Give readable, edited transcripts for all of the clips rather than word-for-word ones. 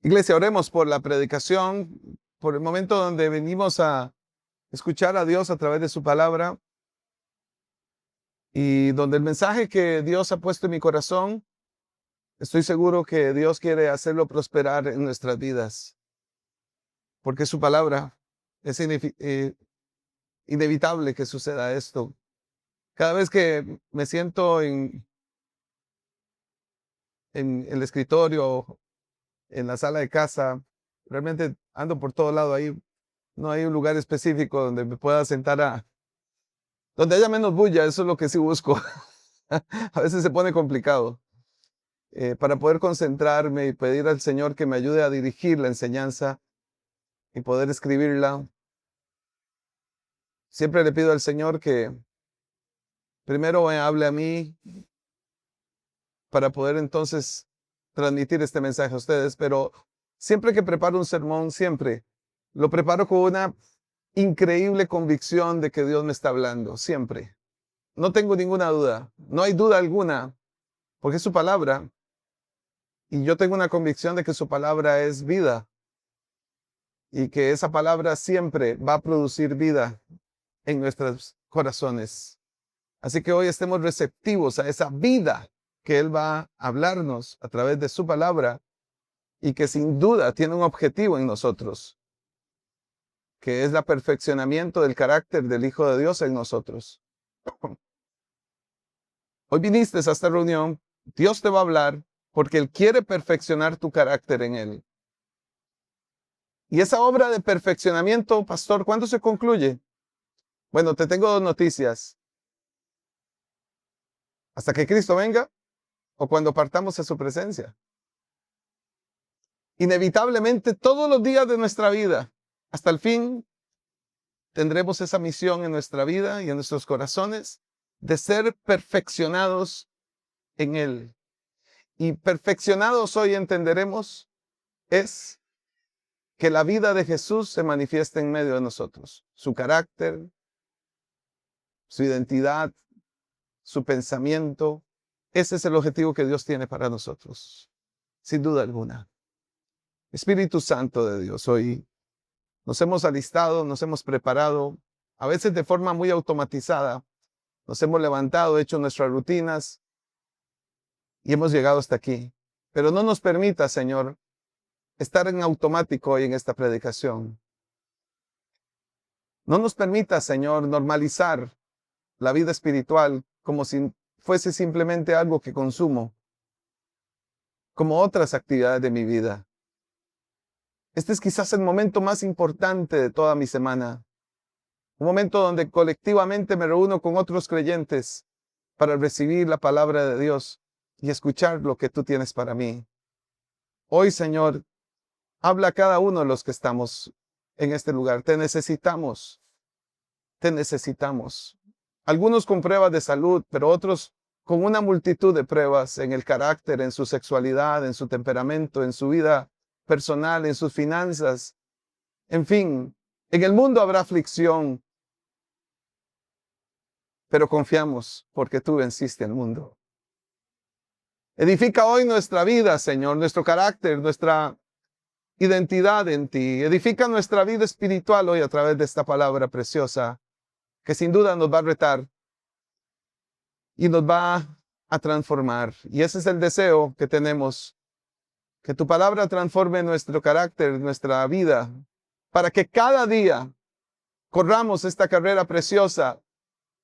Iglesia, oremos por la predicación, por el momento donde venimos a escuchar a Dios a través de su palabra y donde el mensaje que Dios ha puesto en mi corazón, estoy seguro que Dios quiere hacerlo prosperar en nuestras vidas, porque su palabra es inevitable que suceda esto. Cada vez que me siento en el escritorio, en la sala de casa, realmente ando por todo lado ahí. No hay un lugar específico donde me pueda sentar donde haya menos bulla. Eso es lo que sí busco. A veces se pone complicado para poder concentrarme y pedir al Señor que me ayude a dirigir la enseñanza y poder escribirla. Siempre le pido al Señor que primero me hable a mí para poder entonces transmitir este mensaje a ustedes, pero siempre que preparo un sermón, siempre lo preparo con una increíble convicción de que Dios me está hablando, siempre. No tengo ninguna duda, no hay duda alguna, porque es su palabra. Y yo tengo una convicción de que su palabra es vida y que esa palabra siempre va a producir vida en nuestros corazones. Así que hoy estemos receptivos a esa vida que Él va a hablarnos a través de su palabra y que sin duda tiene un objetivo en nosotros, que es el perfeccionamiento del carácter del Hijo de Dios en nosotros. Hoy viniste a esta reunión, Dios te va a hablar porque Él quiere perfeccionar tu carácter en Él. Y esa obra de perfeccionamiento, pastor, ¿cuándo se concluye? Bueno, te tengo dos noticias. Hasta que Cristo venga o cuando partamos a su presencia. Inevitablemente, todos los días de nuestra vida, hasta el fin, tendremos esa misión en nuestra vida y en nuestros corazones de ser perfeccionados en Él. Y perfeccionados hoy entenderemos es que la vida de Jesús se manifiesta en medio de nosotros. Su carácter, su identidad, su pensamiento. Ese es el objetivo que Dios tiene para nosotros, sin duda alguna. Espíritu Santo de Dios, hoy nos hemos alistado, nos hemos preparado, a veces de forma muy automatizada. Nos hemos levantado, hecho nuestras rutinas y hemos llegado hasta aquí. Pero no nos permita, Señor, estar en automático hoy en esta predicación. No nos permita, Señor, normalizar la vida espiritual como si fuese simplemente algo que consumo, como otras actividades de mi vida. Este es quizás el momento más importante de toda mi semana. Un momento donde colectivamente me reúno con otros creyentes para recibir la palabra de Dios y escuchar lo que tú tienes para mí. Hoy, Señor, habla a cada uno de los que estamos en este lugar. Te necesitamos. Te necesitamos. Algunos con pruebas de salud, pero otros con una multitud de pruebas en el carácter, en su sexualidad, en su temperamento, en su vida personal, en sus finanzas. En fin, en el mundo habrá aflicción, pero confiamos porque tú venciste al mundo. Edifica hoy nuestra vida, Señor, nuestro carácter, nuestra identidad en ti. Edifica nuestra vida espiritual hoy a través de esta palabra preciosa, que sin duda nos va a retar y nos va a transformar. Y ese es el deseo que tenemos, que tu palabra transforme nuestro carácter, nuestra vida, para que cada día corramos esta carrera preciosa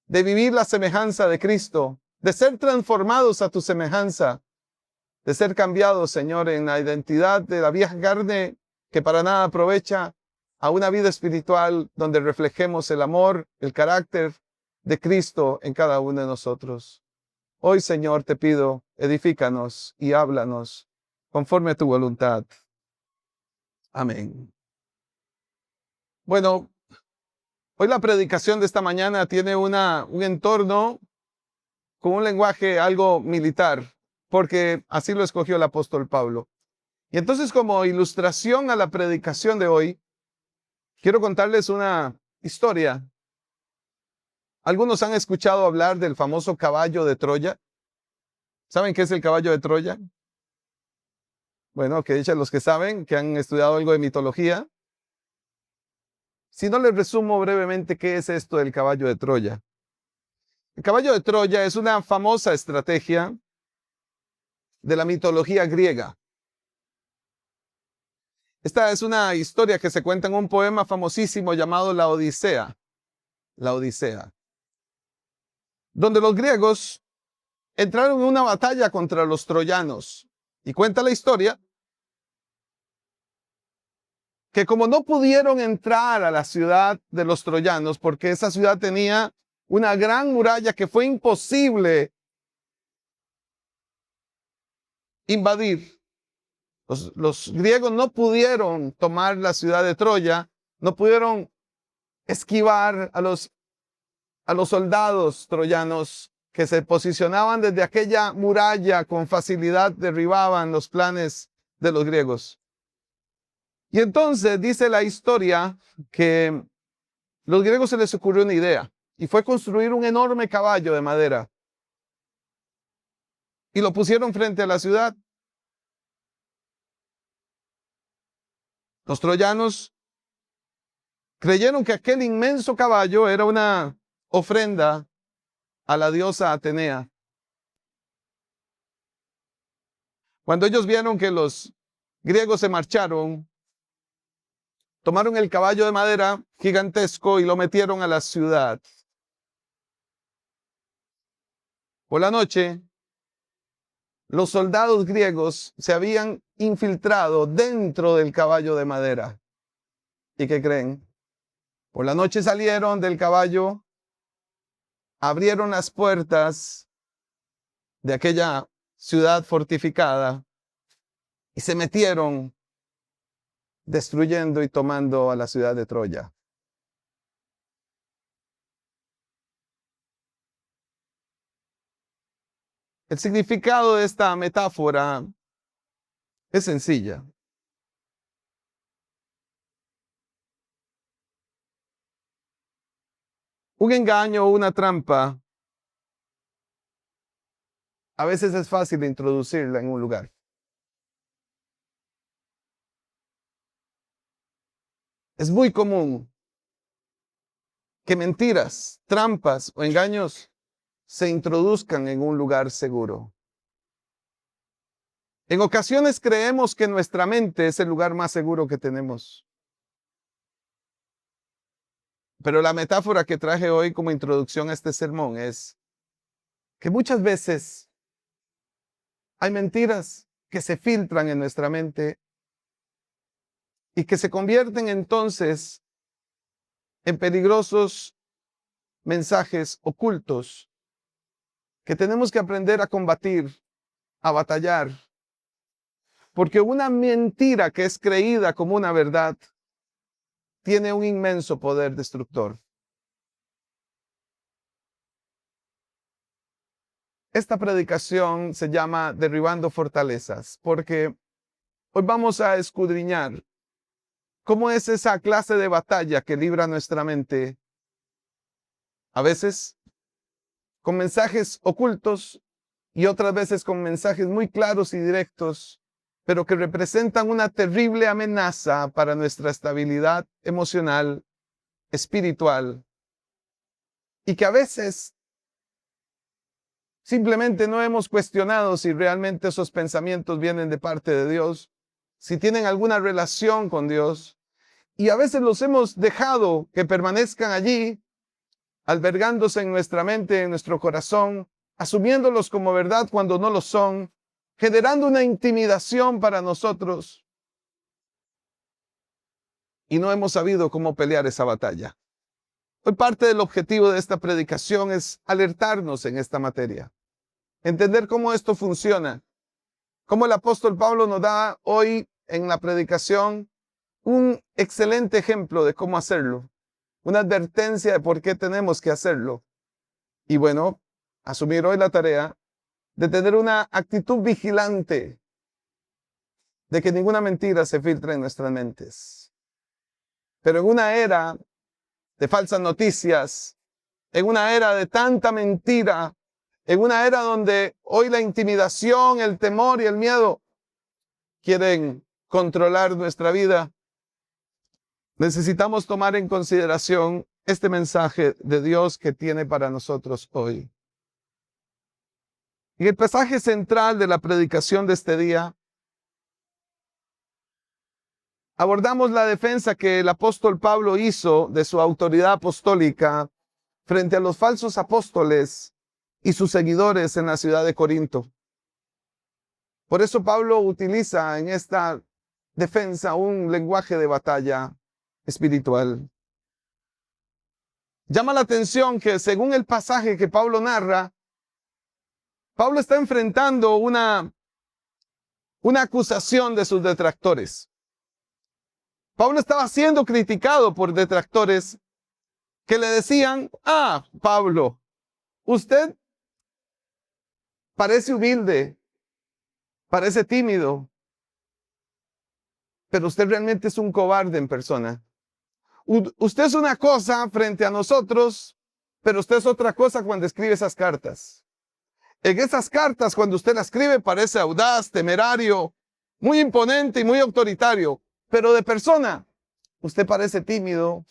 de vivir la semejanza de Cristo, de ser transformados a tu semejanza, de ser cambiados, Señor, en la identidad de la vieja carne que para nada aprovecha, a una vida espiritual donde reflejemos el amor, el carácter de Cristo en cada uno de nosotros. Hoy, Señor, te pido, edifícanos y háblanos conforme a tu voluntad. Amén. Bueno, hoy la predicación de esta mañana tiene un entorno con un lenguaje algo militar, porque así lo escogió el apóstol Pablo. Y entonces, como ilustración a la predicación de hoy, quiero contarles una historia. Algunos han escuchado hablar del famoso caballo de Troya. ¿Saben qué es el caballo de Troya? Bueno, que dicen los que saben, que han estudiado algo de mitología. Si no les resumo brevemente qué es esto del caballo de Troya. El caballo de Troya es una famosa estrategia de la mitología griega. Esta es una historia que se cuenta en un poema famosísimo llamado La Odisea. La Odisea. Donde los griegos entraron en una batalla contra los troyanos. Y cuenta la historia que como no pudieron entrar a la ciudad de los troyanos, porque esa ciudad tenía una gran muralla que fue imposible invadir. Los griegos no pudieron tomar la ciudad de Troya, no pudieron esquivar a los soldados troyanos que se posicionaban desde aquella muralla con facilidad, derribaban los planes de los griegos. Y entonces dice la historia que los griegos se les ocurrió una idea y fue construir un enorme caballo de madera y lo pusieron frente a la ciudad. Los troyanos creyeron que aquel inmenso caballo era una ofrenda a la diosa Atenea. Cuando ellos vieron que los griegos se marcharon, tomaron el caballo de madera gigantesco y lo metieron a la ciudad. Por la noche, los soldados griegos se habían infiltrado dentro del caballo de madera. ¿Y qué creen? Por la noche salieron del caballo, abrieron las puertas de aquella ciudad fortificada y se metieron destruyendo y tomando a la ciudad de Troya. El significado de esta metáfora es sencilla. Un engaño o una trampa, a veces es fácil introducirla en un lugar. Es muy común que mentiras, trampas o engaños se introduzcan en un lugar seguro. En ocasiones creemos que nuestra mente es el lugar más seguro que tenemos. Pero la metáfora que traje hoy como introducción a este sermón es que muchas veces hay mentiras que se filtran en nuestra mente y que se convierten entonces en peligrosos mensajes ocultos que tenemos que aprender a combatir, a batallar. Porque una mentira que es creída como una verdad tiene un inmenso poder destructor. Esta predicación se llama Derribando Fortalezas, porque hoy vamos a escudriñar cómo es esa clase de batalla que libra nuestra mente, a veces con mensajes ocultos y otras veces con mensajes muy claros y directos, pero que representan una terrible amenaza para nuestra estabilidad emocional, espiritual, y que a veces simplemente no hemos cuestionado si realmente esos pensamientos vienen de parte de Dios, si tienen alguna relación con Dios, y a veces los hemos dejado que permanezcan allí, albergándose en nuestra mente, en nuestro corazón, asumiéndolos como verdad cuando no lo son, generando una intimidación para nosotros, y no hemos sabido cómo pelear esa batalla. Hoy parte del objetivo de esta predicación es alertarnos en esta materia, entender cómo esto funciona, cómo el apóstol Pablo nos da hoy en la predicación un excelente ejemplo de cómo hacerlo, una advertencia de por qué tenemos que hacerlo. Y bueno, asumir hoy la tarea de tener una actitud vigilante de que ninguna mentira se filtre en nuestras mentes. Pero en una era de falsas noticias, en una era de tanta mentira, en una era donde hoy la intimidación, el temor y el miedo quieren controlar nuestra vida, necesitamos tomar en consideración este mensaje de Dios que tiene para nosotros hoy. En el pasaje central de la predicación de este día, abordamos la defensa que el apóstol Pablo hizo de su autoridad apostólica frente a los falsos apóstoles y sus seguidores en la ciudad de Corinto. Por eso Pablo utiliza en esta defensa un lenguaje de batalla espiritual. Llama la atención que según el pasaje que Pablo narra, Pablo está enfrentando una acusación de sus detractores. Pablo estaba siendo criticado por detractores que le decían: Pablo, usted parece humilde, parece tímido, pero usted realmente es un cobarde en persona. Usted es una cosa frente a nosotros, pero usted es otra cosa cuando escribe esas cartas. En esas cartas, cuando usted las escribe, parece audaz, temerario, muy imponente y muy autoritario, pero de persona, usted parece tímido,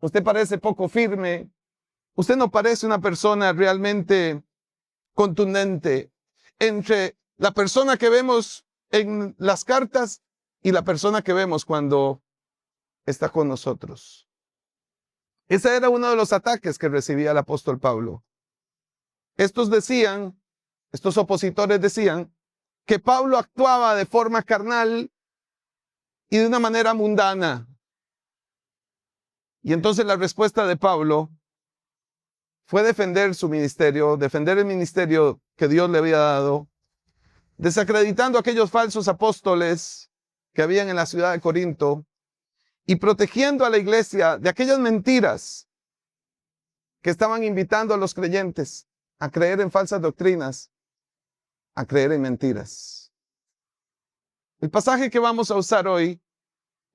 usted parece poco firme, usted no parece una persona realmente contundente. Entre la persona que vemos en las cartas y la persona que vemos cuando está con nosotros. Ese era uno de los ataques que recibía el apóstol Pablo. Estos opositores decían que Pablo actuaba de forma carnal y de una manera mundana. Y entonces la respuesta de Pablo fue defender su ministerio, defender el ministerio que Dios le había dado, desacreditando a aquellos falsos apóstoles que habían en la ciudad de Corinto y protegiendo a la iglesia de aquellas mentiras que estaban invitando a los creyentes a creer en falsas doctrinas, a creer en mentiras. El pasaje que vamos a usar hoy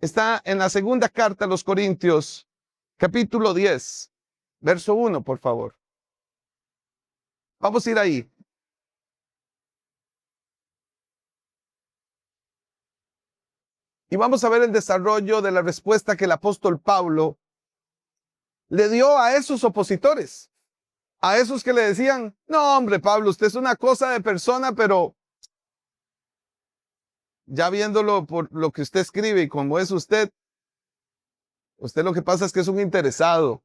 está en la segunda carta a los Corintios, capítulo 10, verso 1, por favor. Vamos a ir ahí. Y vamos a ver el desarrollo de la respuesta que el apóstol Pablo le dio a esos opositores. A esos que le decían: no, hombre, Pablo, usted es una cosa de persona, pero ya viéndolo por lo que usted escribe y como es usted lo que pasa es que es un interesado.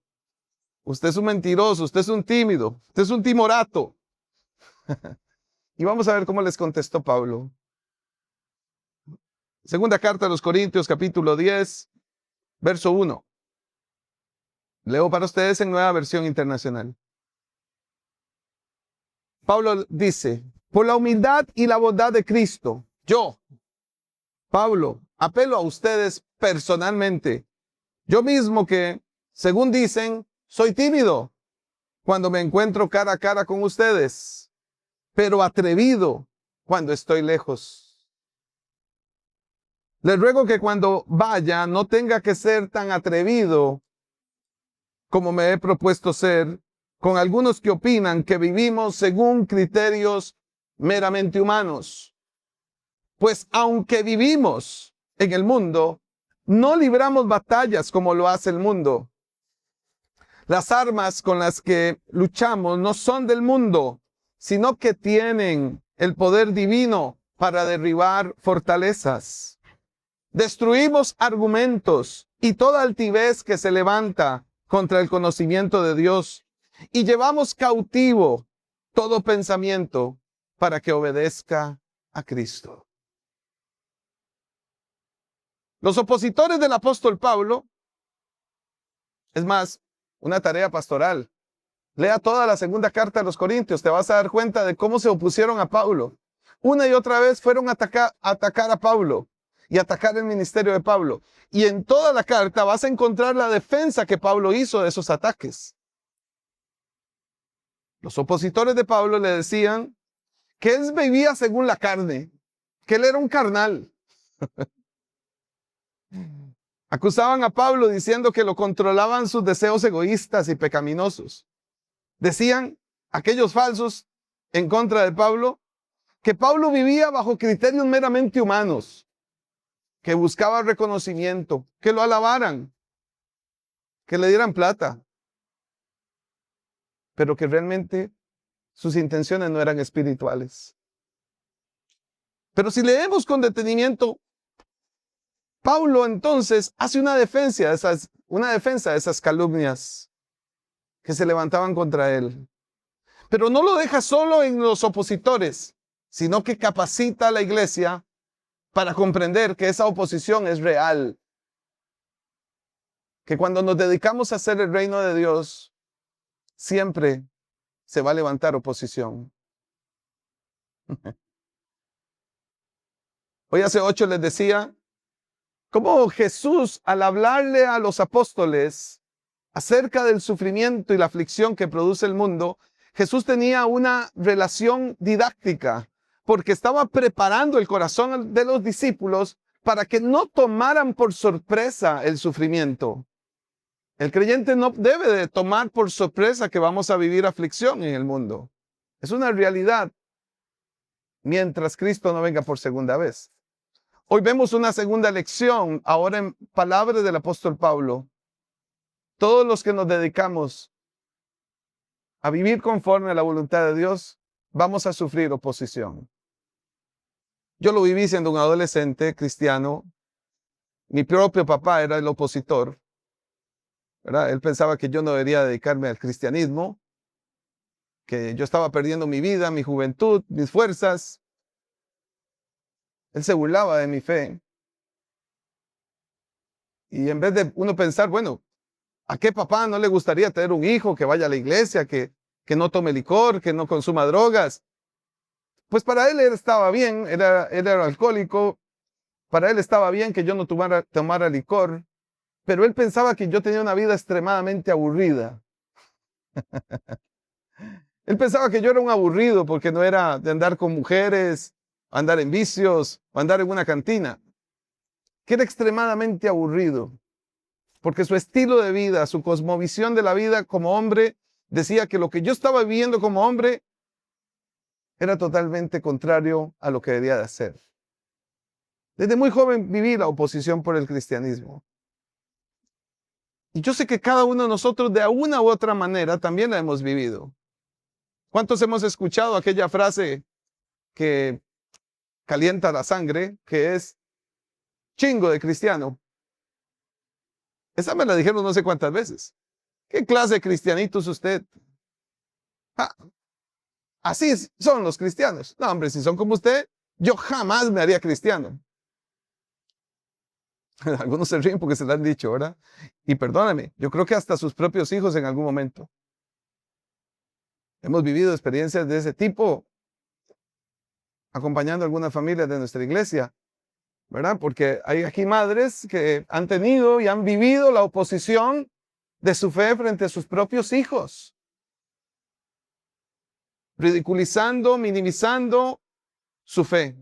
Usted es un mentiroso, usted es un tímido, usted es un timorato. Y vamos a ver cómo les contestó Pablo. Segunda carta a los Corintios, capítulo 10, verso 1. Leo para ustedes en Nueva Versión Internacional. Pablo dice: por la humildad y la bondad de Cristo, yo, Pablo, apelo a ustedes personalmente. Yo mismo que, según dicen, soy tímido cuando me encuentro cara a cara con ustedes, pero atrevido cuando estoy lejos. Les ruego que cuando vaya no tenga que ser tan atrevido como me he propuesto ser, con algunos que opinan que vivimos según criterios meramente humanos. Pues aunque vivimos en el mundo, no libramos batallas como lo hace el mundo. Las armas con las que luchamos no son del mundo, sino que tienen el poder divino para derribar fortalezas. Destruimos argumentos y toda altivez que se levanta contra el conocimiento de Dios, y llevamos cautivo todo pensamiento para que obedezca a Cristo. Los opositores del apóstol Pablo, es más, una tarea pastoral. Lea toda la segunda carta a los Corintios, te vas a dar cuenta de cómo se opusieron a Pablo. Una y otra vez fueron a atacar a Pablo y atacar el ministerio de Pablo. Y en toda la carta vas a encontrar la defensa que Pablo hizo de esos ataques. Los opositores de Pablo le decían que él vivía según la carne, que él era un carnal. Acusaban a Pablo diciendo que lo controlaban sus deseos egoístas y pecaminosos. Decían aquellos falsos en contra de Pablo que Pablo vivía bajo criterios meramente humanos, que buscaba reconocimiento, que lo alabaran, que le dieran plata, pero que realmente sus intenciones no eran espirituales. Pero si leemos con detenimiento, Pablo entonces hace una defensa de esas calumnias que se levantaban contra él. Pero no lo deja solo en los opositores, sino que capacita a la iglesia para comprender que esa oposición es real. Que cuando nos dedicamos a hacer el reino de Dios, siempre se va a levantar oposición. Hoy hace 8 les decía cómo Jesús, al hablarle a los apóstoles acerca del sufrimiento y la aflicción que produce el mundo, Jesús tenía una relación didáctica, porque estaba preparando el corazón de los discípulos para que no tomaran por sorpresa el sufrimiento. El creyente no debe de tomar por sorpresa que vamos a vivir aflicción en el mundo. Es una realidad mientras Cristo no venga por segunda vez. Hoy vemos una segunda lección, ahora en palabras del apóstol Pablo. Todos los que nos dedicamos a vivir conforme a la voluntad de Dios, vamos a sufrir oposición. Yo lo viví siendo un adolescente cristiano. Mi propio papá era el opositor, ¿verdad? Él pensaba que yo no debería dedicarme al cristianismo, que yo estaba perdiendo mi vida, mi juventud, mis fuerzas. Él se burlaba de mi fe. Y en vez de uno pensar, bueno, ¿a qué papá no le gustaría tener un hijo que vaya a la iglesia, que no tome licor, que no consuma drogas? Pues para él estaba bien, él era alcohólico, para él estaba bien que yo no tomara licor, pero él pensaba que yo tenía una vida extremadamente aburrida. Él pensaba que yo era un aburrido porque no era de andar con mujeres, andar en vicios, o andar en una cantina. Que era extremadamente aburrido, porque su estilo de vida, su cosmovisión de la vida como hombre, decía que lo que yo estaba viviendo como hombre era totalmente contrario a lo que debía de hacer. Desde muy joven viví la oposición por el cristianismo. Y yo sé que cada uno de nosotros de una u otra manera también la hemos vivido. ¿Cuántos hemos escuchado aquella frase que calienta la sangre, que es chingo de cristiano? Esa me la dijeron no sé cuántas veces. ¿Qué clase de cristianito es usted? Ah, así son los cristianos. No, hombre, si son como usted, yo jamás me haría cristiano. Algunos se ríen porque se lo han dicho, ¿verdad? Y perdóname, yo creo que hasta sus propios hijos en algún momento. Hemos vivido experiencias de ese tipo acompañando a algunas familias de nuestra iglesia, ¿verdad? Porque hay aquí madres que han tenido y han vivido la oposición de su fe frente a sus propios hijos, ridiculizando, minimizando su fe.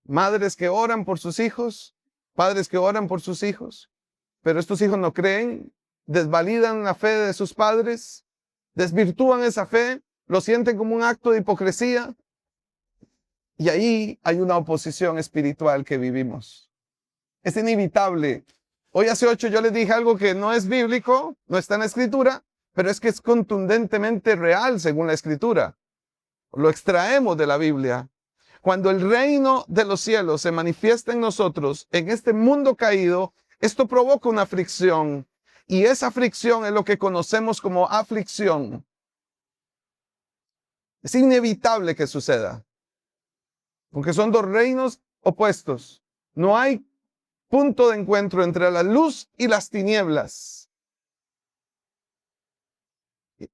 Madres que oran por sus hijos, padres que oran por sus hijos, pero estos hijos no creen, desvalidan la fe de sus padres, desvirtúan esa fe, lo sienten como un acto de hipocresía. Y ahí hay una oposición espiritual que vivimos. Es inevitable. Hoy hace 8 yo les dije algo que no es bíblico, no está en la escritura, pero es que es contundentemente real según la escritura. Lo extraemos de la Biblia. Cuando el reino de los cielos se manifiesta en nosotros, en este mundo caído, esto provoca una fricción. Y esa fricción es lo que conocemos como aflicción. Es inevitable que suceda. Porque son dos reinos opuestos. No hay punto de encuentro entre la luz y las tinieblas.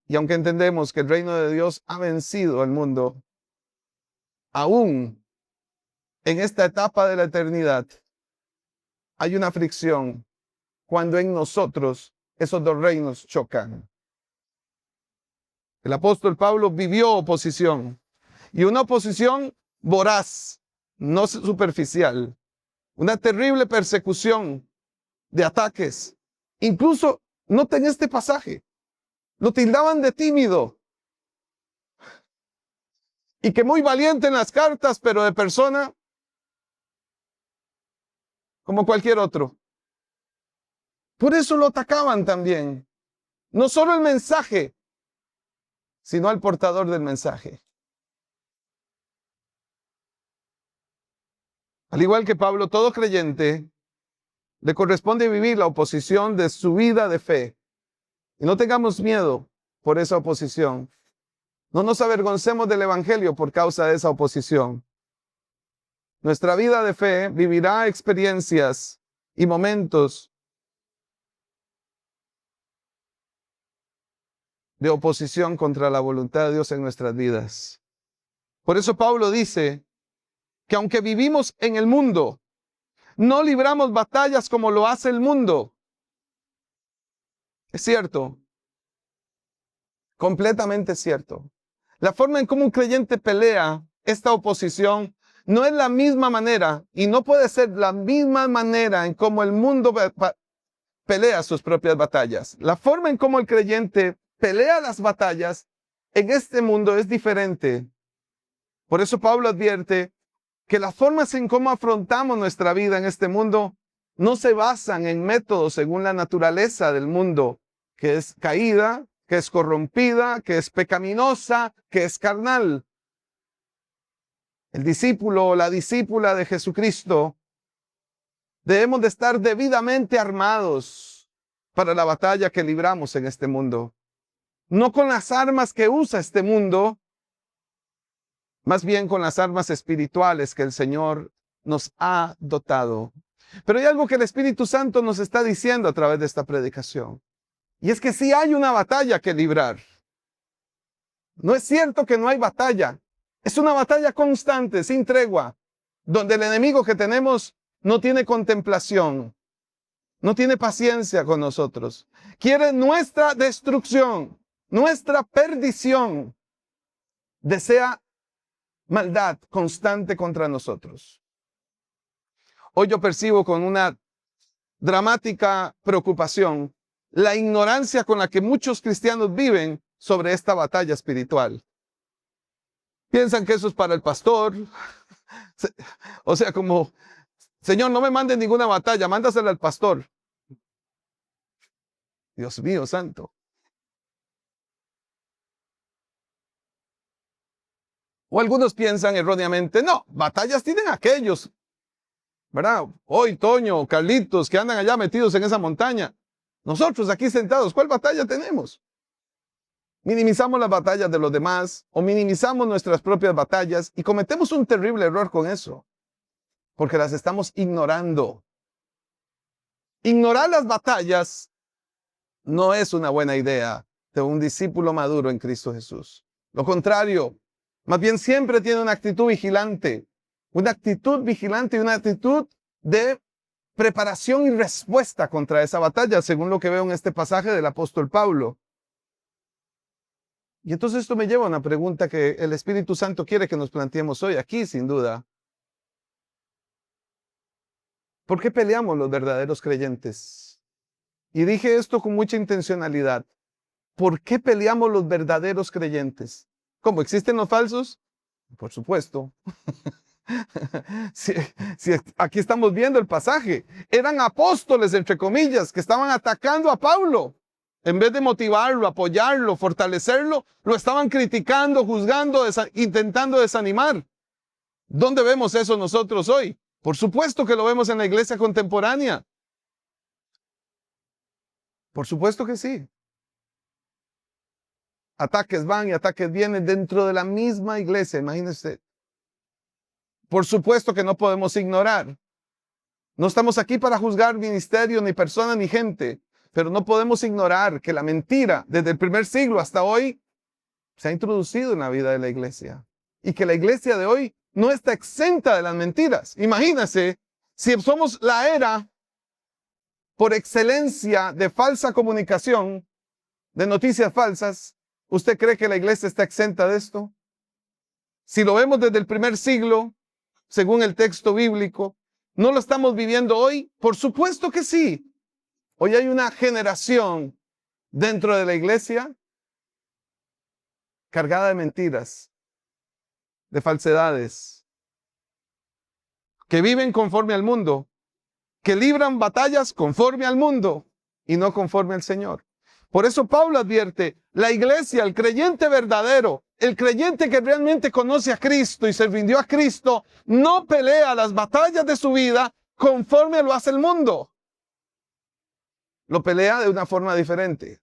Y aunque entendemos que el reino de Dios ha vencido al mundo, aún en esta etapa de la eternidad hay una fricción cuando en nosotros esos dos reinos chocan. El apóstol Pablo vivió oposición, y una oposición voraz, no superficial, una terrible persecución de ataques. Incluso, noten este pasaje, lo tildaban de tímido. y que muy valiente en las cartas, pero de persona como cualquier otro. Por eso lo atacaban también. No solo el mensaje, sino al portador del mensaje. Al igual que Pablo, todo creyente le corresponde vivir la oposición de su vida de fe. Y no tengamos miedo por esa oposición. No nos avergoncemos del evangelio por causa de esa oposición. Nuestra vida de fe vivirá experiencias y momentos de oposición contra la voluntad de Dios en nuestras vidas. Por eso Pablo dice que aunque vivimos en el mundo, no libramos batallas como lo hace el mundo. Es cierto, completamente cierto. La forma en cómo un creyente pelea esta oposición no es la misma manera y no puede ser la misma manera en cómo el mundo pelea sus propias batallas. La forma en cómo el creyente pelea las batallas en este mundo es diferente. Por eso Pablo advierte que las formas en cómo afrontamos nuestra vida en este mundo no se basan en métodos según la naturaleza del mundo, que es caída, que es corrompida, que es pecaminosa, que es carnal. El discípulo o la discípula de Jesucristo debemos de estar debidamente armados para la batalla que libramos en este mundo. No con las armas que usa este mundo, más bien con las armas espirituales que el Señor nos ha dotado. Pero hay algo que el Espíritu Santo nos está diciendo a través de esta predicación. Y es que sí hay una batalla que librar. No es cierto que no hay batalla. Es una batalla constante, sin tregua, donde el enemigo que tenemos no tiene contemplación, no tiene paciencia con nosotros. Quiere nuestra destrucción, nuestra perdición. Desea maldad constante contra nosotros. Hoy yo percibo con una dramática preocupación la ignorancia con la que muchos cristianos viven sobre esta batalla espiritual. Piensan que eso es para el pastor. O sea, como, Señor, no me mandes ninguna batalla, mándasela al pastor. Dios mío, santo. O algunos piensan erróneamente, no, batallas tienen aquellos, ¿verdad? Hoy, Toño, Carlitos, que andan allá metidos en esa montaña. Nosotros aquí sentados, ¿cuál batalla tenemos? Minimizamos las batallas de los demás o minimizamos nuestras propias batallas y cometemos un terrible error con eso, porque las estamos ignorando. Ignorar las batallas no es una buena idea de un discípulo maduro en Cristo Jesús. Lo contrario, más bien siempre tiene una actitud vigilante y una actitud de preparación y respuesta contra esa batalla, según lo que veo en este pasaje del apóstol Pablo. Y entonces esto me lleva a una pregunta que el Espíritu Santo quiere que nos planteemos hoy aquí, sin duda. ¿Por qué peleamos los verdaderos creyentes? Y dije esto con mucha intencionalidad. ¿Por qué peleamos los verdaderos creyentes? ¿Cómo? ¿Existen los falsos? Por supuesto. Si aquí estamos viendo el pasaje. Eran apóstoles, entre comillas, que estaban atacando a Pablo. En vez de motivarlo, apoyarlo, fortalecerlo, lo estaban criticando, juzgando, intentando desanimar. ¿Dónde vemos eso nosotros hoy? Por supuesto que lo vemos en la iglesia contemporánea. Por supuesto que sí. Ataques van y ataques vienen dentro de la misma iglesia, imagínense. Por supuesto que no podemos ignorar. No estamos aquí para juzgar ministerio, ni persona, ni gente. Pero no podemos ignorar que la mentira, desde el primer siglo hasta hoy, se ha introducido en la vida de la iglesia. Y que la iglesia de hoy no está exenta de las mentiras. Imagínense, si somos la era por excelencia de falsa comunicación, de noticias falsas, ¿usted cree que la iglesia está exenta de esto? Si lo vemos desde el primer siglo, según el texto bíblico, ¿no lo estamos viviendo hoy? Por supuesto que sí. Hoy hay una generación dentro de la iglesia cargada de mentiras. de falsedades, que viven conforme al mundo, que libran batallas conforme al mundo y no conforme al Señor. Por eso Pablo advierte, la iglesia, el creyente verdadero, el creyente que realmente conoce a Cristo y se rindió a Cristo, no pelea las batallas de su vida conforme lo hace el mundo. Lo pelea de una forma diferente.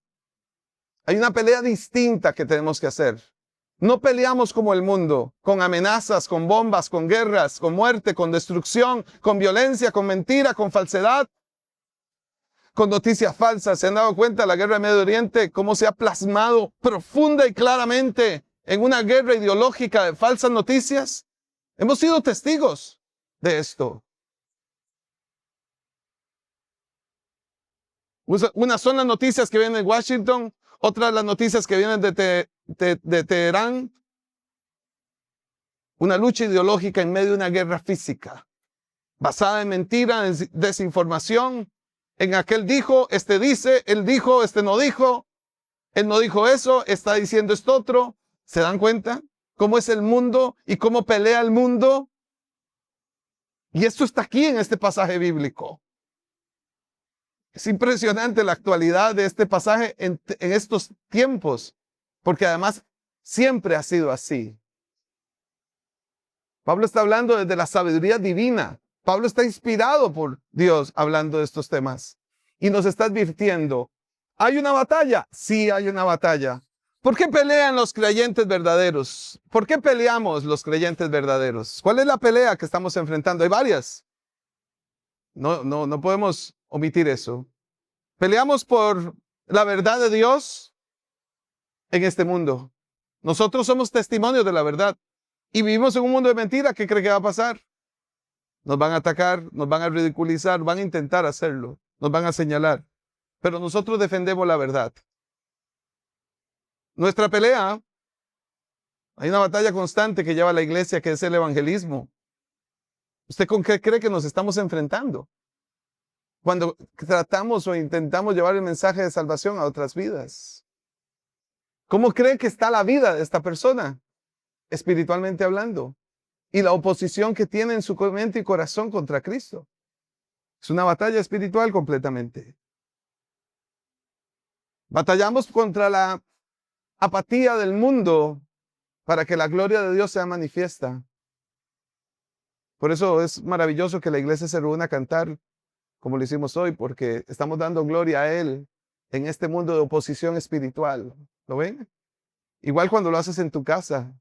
Hay una pelea distinta que tenemos que hacer. No peleamos como el mundo, con amenazas, con bombas, con guerras, con muerte, con destrucción, con violencia, con mentira, con falsedad, con noticias falsas. ¿Se han dado cuenta la guerra de Medio Oriente? Cómo se ha plasmado profunda y claramente en una guerra ideológica de falsas noticias. Hemos sido testigos de esto. Unas son las noticias que vienen de Washington, otras las noticias que vienen de Teherán. Una lucha ideológica en medio de una guerra física, basada en mentira, en desinformación. En aquel dijo, este dice, él dijo, este no dijo, él no dijo eso, está diciendo esto otro. ¿Se dan cuenta cómo es el mundo y cómo pelea el mundo? Y esto está aquí en este pasaje bíblico. Es impresionante la actualidad de este pasaje en estos tiempos, porque además siempre ha sido así. Pablo está hablando desde la sabiduría divina. Pablo está inspirado por Dios hablando de estos temas. Y nos está advirtiendo, ¿hay una batalla? Sí, hay una batalla. ¿Por qué pelean los creyentes verdaderos? ¿Por qué peleamos los creyentes verdaderos? ¿Cuál es la pelea que estamos enfrentando? Hay varias. No podemos omitir eso. Peleamos por la verdad de Dios en este mundo. Nosotros somos testimonios de la verdad. Y vivimos en un mundo de mentira. ¿Qué cree que va a pasar? Nos van a atacar, nos van a ridiculizar, van a intentar hacerlo, nos van a señalar. Pero nosotros defendemos la verdad. Nuestra pelea, hay una batalla constante que lleva la iglesia, que es el evangelismo. ¿Usted con qué cree que nos estamos enfrentando? Cuando tratamos o intentamos llevar el mensaje de salvación a otras vidas. ¿Cómo cree que está la vida de esta persona, espiritualmente hablando? Y la oposición que tiene en su mente y corazón contra Cristo. Es una batalla espiritual completamente. Batallamos contra la apatía del mundo para que la gloria de Dios sea manifiesta. Por eso es maravilloso que la iglesia se reúna a cantar como lo hicimos hoy, porque estamos dando gloria a Él en este mundo de oposición espiritual. ¿Lo ven? Igual cuando lo haces en tu casa.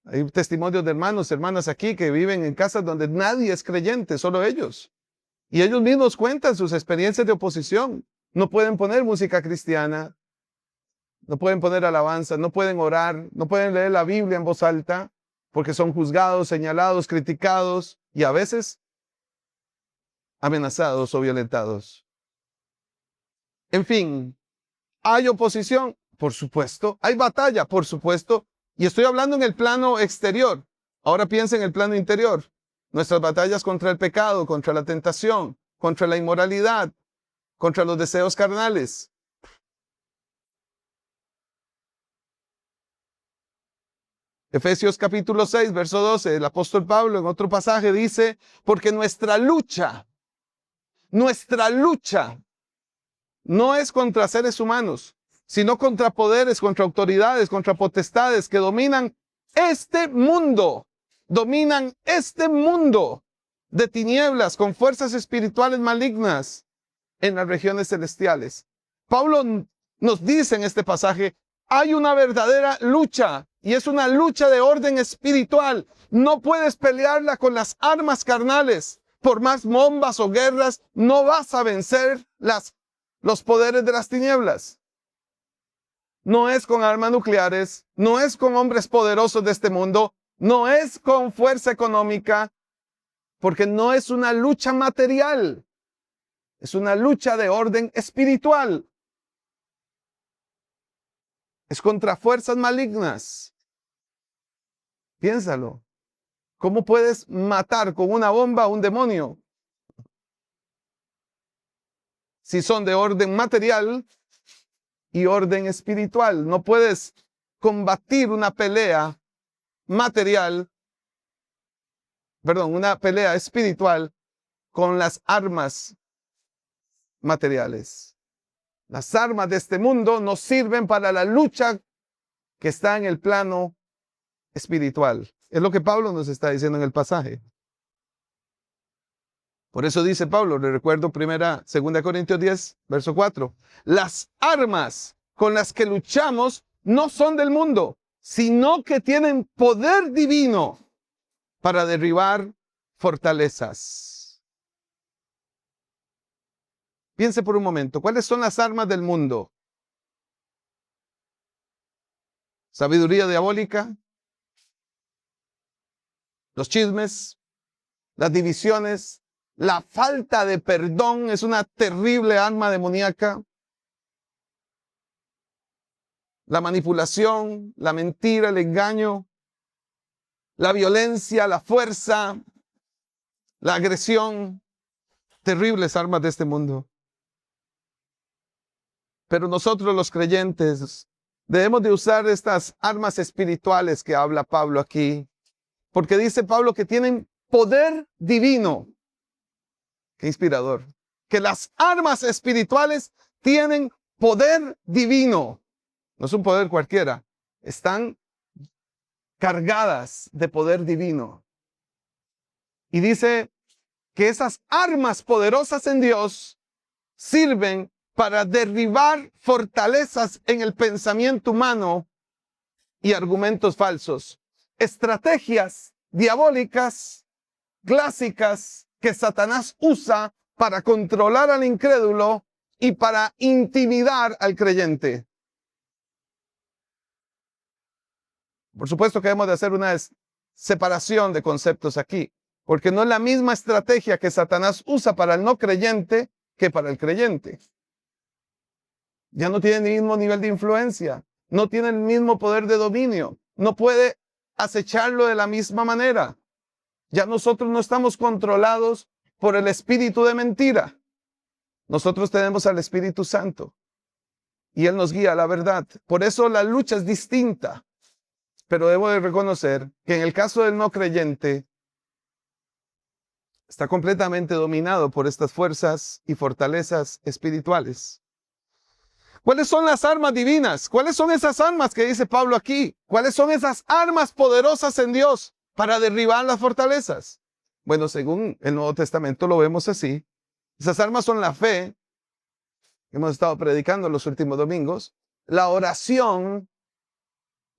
Hay testimonios de hermanos, hermanas aquí que viven en casas donde nadie es creyente, solo ellos. Y ellos mismos cuentan sus experiencias de oposición. No pueden poner música cristiana, no pueden poner alabanza, no pueden orar, no pueden leer la Biblia en voz alta, porque son juzgados, señalados, criticados y a veces amenazados o violentados. En fin, ¿hay oposición? Por supuesto. ¿Hay batalla? Por supuesto. Y estoy hablando en el plano exterior. Ahora piensa en el plano interior. Nuestras batallas contra el pecado, contra la tentación, contra la inmoralidad, contra los deseos carnales. Efesios capítulo 6, verso 12, el apóstol Pablo en otro pasaje dice, porque nuestra lucha no es contra seres humanos, sino contra poderes, contra autoridades, contra potestades que dominan este mundo de tinieblas con fuerzas espirituales malignas en las regiones celestiales. Pablo nos dice en este pasaje, hay una verdadera lucha y es una lucha de orden espiritual. No puedes pelearla con las armas carnales. Por más bombas o guerras, no vas a vencer los poderes de las tinieblas. No es con armas nucleares, no es con hombres poderosos de este mundo, no es con fuerza económica, porque no es una lucha material, es una lucha de orden espiritual. Es contra fuerzas malignas. Piénsalo. ¿Cómo puedes matar con una bomba a un demonio? Si son de orden material y orden espiritual. No puedes combatir una pelea material, una pelea espiritual con las armas materiales. Las armas de este mundo nos sirven para la lucha que está en el plano espiritual. Es lo que Pablo nos está diciendo en el pasaje. Por eso dice Pablo, le recuerdo 2 Corintios 10, verso 4. Las armas con las que luchamos no son del mundo, sino que tienen poder divino para derribar fortalezas. Piense por un momento, ¿cuáles son las armas del mundo? Sabiduría diabólica, los chismes, las divisiones, la falta de perdón es una terrible arma demoníaca. La manipulación, la mentira, el engaño, la violencia, la fuerza, la agresión, terribles armas de este mundo. Pero nosotros los creyentes debemos de usar estas armas espirituales que habla Pablo aquí, porque dice Pablo que tienen poder divino. Qué inspirador. Que las armas espirituales tienen poder divino. No es un poder cualquiera. Están cargadas de poder divino. Y dice que esas armas poderosas en Dios sirven para derribar fortalezas en el pensamiento humano y argumentos falsos. Estrategias diabólicas, clásicas, que Satanás usa para controlar al incrédulo y para intimidar al creyente. Por supuesto que debemos de hacer una separación de conceptos aquí, porque no es la misma estrategia que Satanás usa para el no creyente que para el creyente. Ya no tiene el mismo nivel de influencia, no tiene el mismo poder de dominio, no puede acecharlo de la misma manera. Ya nosotros no estamos controlados por el espíritu de mentira. Nosotros tenemos al Espíritu Santo y Él nos guía a la verdad. Por eso la lucha es distinta. Pero debo de reconocer que en el caso del no creyente está completamente dominado por estas fuerzas y fortalezas espirituales. ¿Cuáles son las armas divinas? ¿Cuáles son esas armas que dice Pablo aquí? ¿Cuáles son esas armas poderosas en Dios para derribar las fortalezas? Bueno, según el Nuevo Testamento lo vemos así. Esas armas son la fe, que hemos estado predicando los últimos domingos, la oración,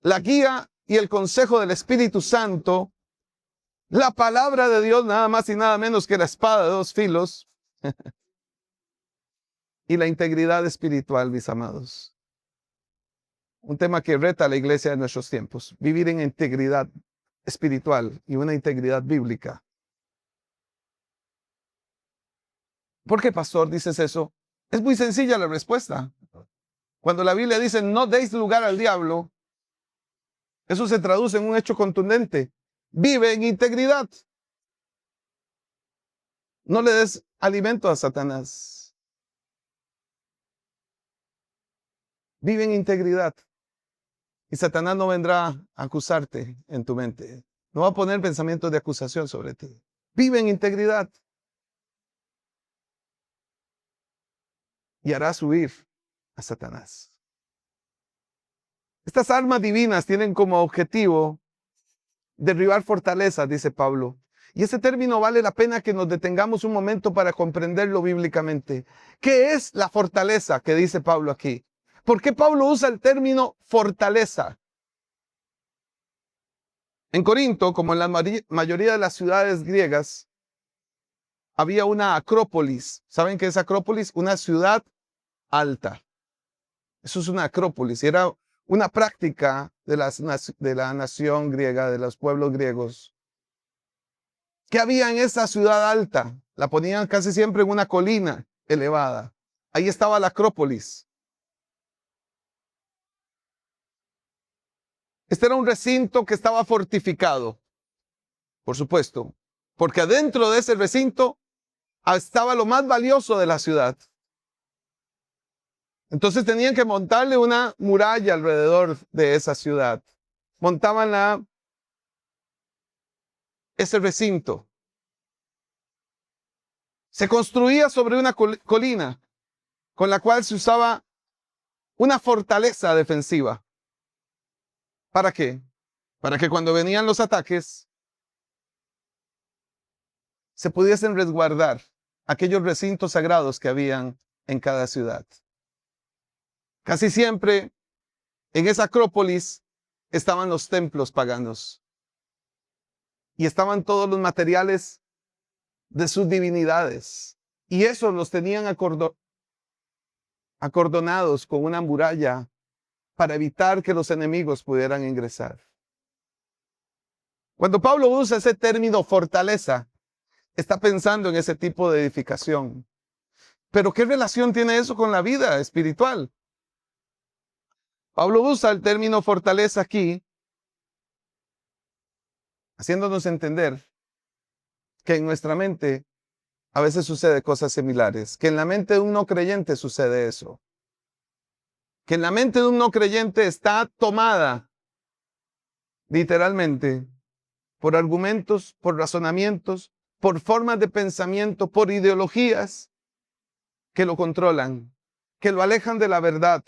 la guía y el consejo del Espíritu Santo, la palabra de Dios, nada más y nada menos que la espada de dos filos, y la integridad espiritual, mis amados. Un tema que reta a la iglesia de nuestros tiempos, vivir en integridad espiritual y una integridad bíblica. ¿Por qué, pastor, dices eso? Es muy sencilla la respuesta. Cuando la Biblia dice no deis lugar al diablo, eso se traduce en un hecho contundente. Vive en integridad. No le des alimento a Satanás. Vive en integridad. Y Satanás no vendrá a acusarte en tu mente. No va a poner pensamientos de acusación sobre ti. Vive en integridad. Y harás huir a Satanás. Estas armas divinas tienen como objetivo derribar fortalezas, dice Pablo. Y ese término vale la pena que nos detengamos un momento para comprenderlo bíblicamente. ¿Qué es la fortaleza que dice Pablo aquí? ¿Por qué Pablo usa el término fortaleza? En Corinto, como en la mayoría de las ciudades griegas, había una acrópolis. ¿Saben qué es acrópolis? Una ciudad alta. Eso es una acrópolis. Era una práctica de la nación griega, de los pueblos griegos. ¿Qué había en esa ciudad alta? La ponían casi siempre en una colina elevada. Ahí estaba la acrópolis. Este era un recinto que estaba fortificado, por supuesto, porque adentro de ese recinto estaba lo más valioso de la ciudad. Entonces tenían que montarle una muralla alrededor de esa ciudad. Montaban ese recinto. Se construía sobre una colina con la cual se usaba una fortaleza defensiva. ¿Para qué? Para que cuando venían los ataques se pudiesen resguardar aquellos recintos sagrados que habían en cada ciudad. Casi siempre en esa acrópolis estaban los templos paganos y estaban todos los materiales de sus divinidades, y esos los tenían acordonados con una muralla para evitar que los enemigos pudieran ingresar. Cuando Pablo usa ese término fortaleza, está pensando en ese tipo de edificación. Pero ¿qué relación tiene eso con la vida espiritual? Pablo usa el término fortaleza aquí, haciéndonos entender que en nuestra mente a veces sucede cosas similares, que en la mente de un no creyente sucede eso, que en la mente de un no creyente está tomada literalmente por argumentos, por razonamientos, por formas de pensamiento, por ideologías que lo controlan, que lo alejan de la verdad,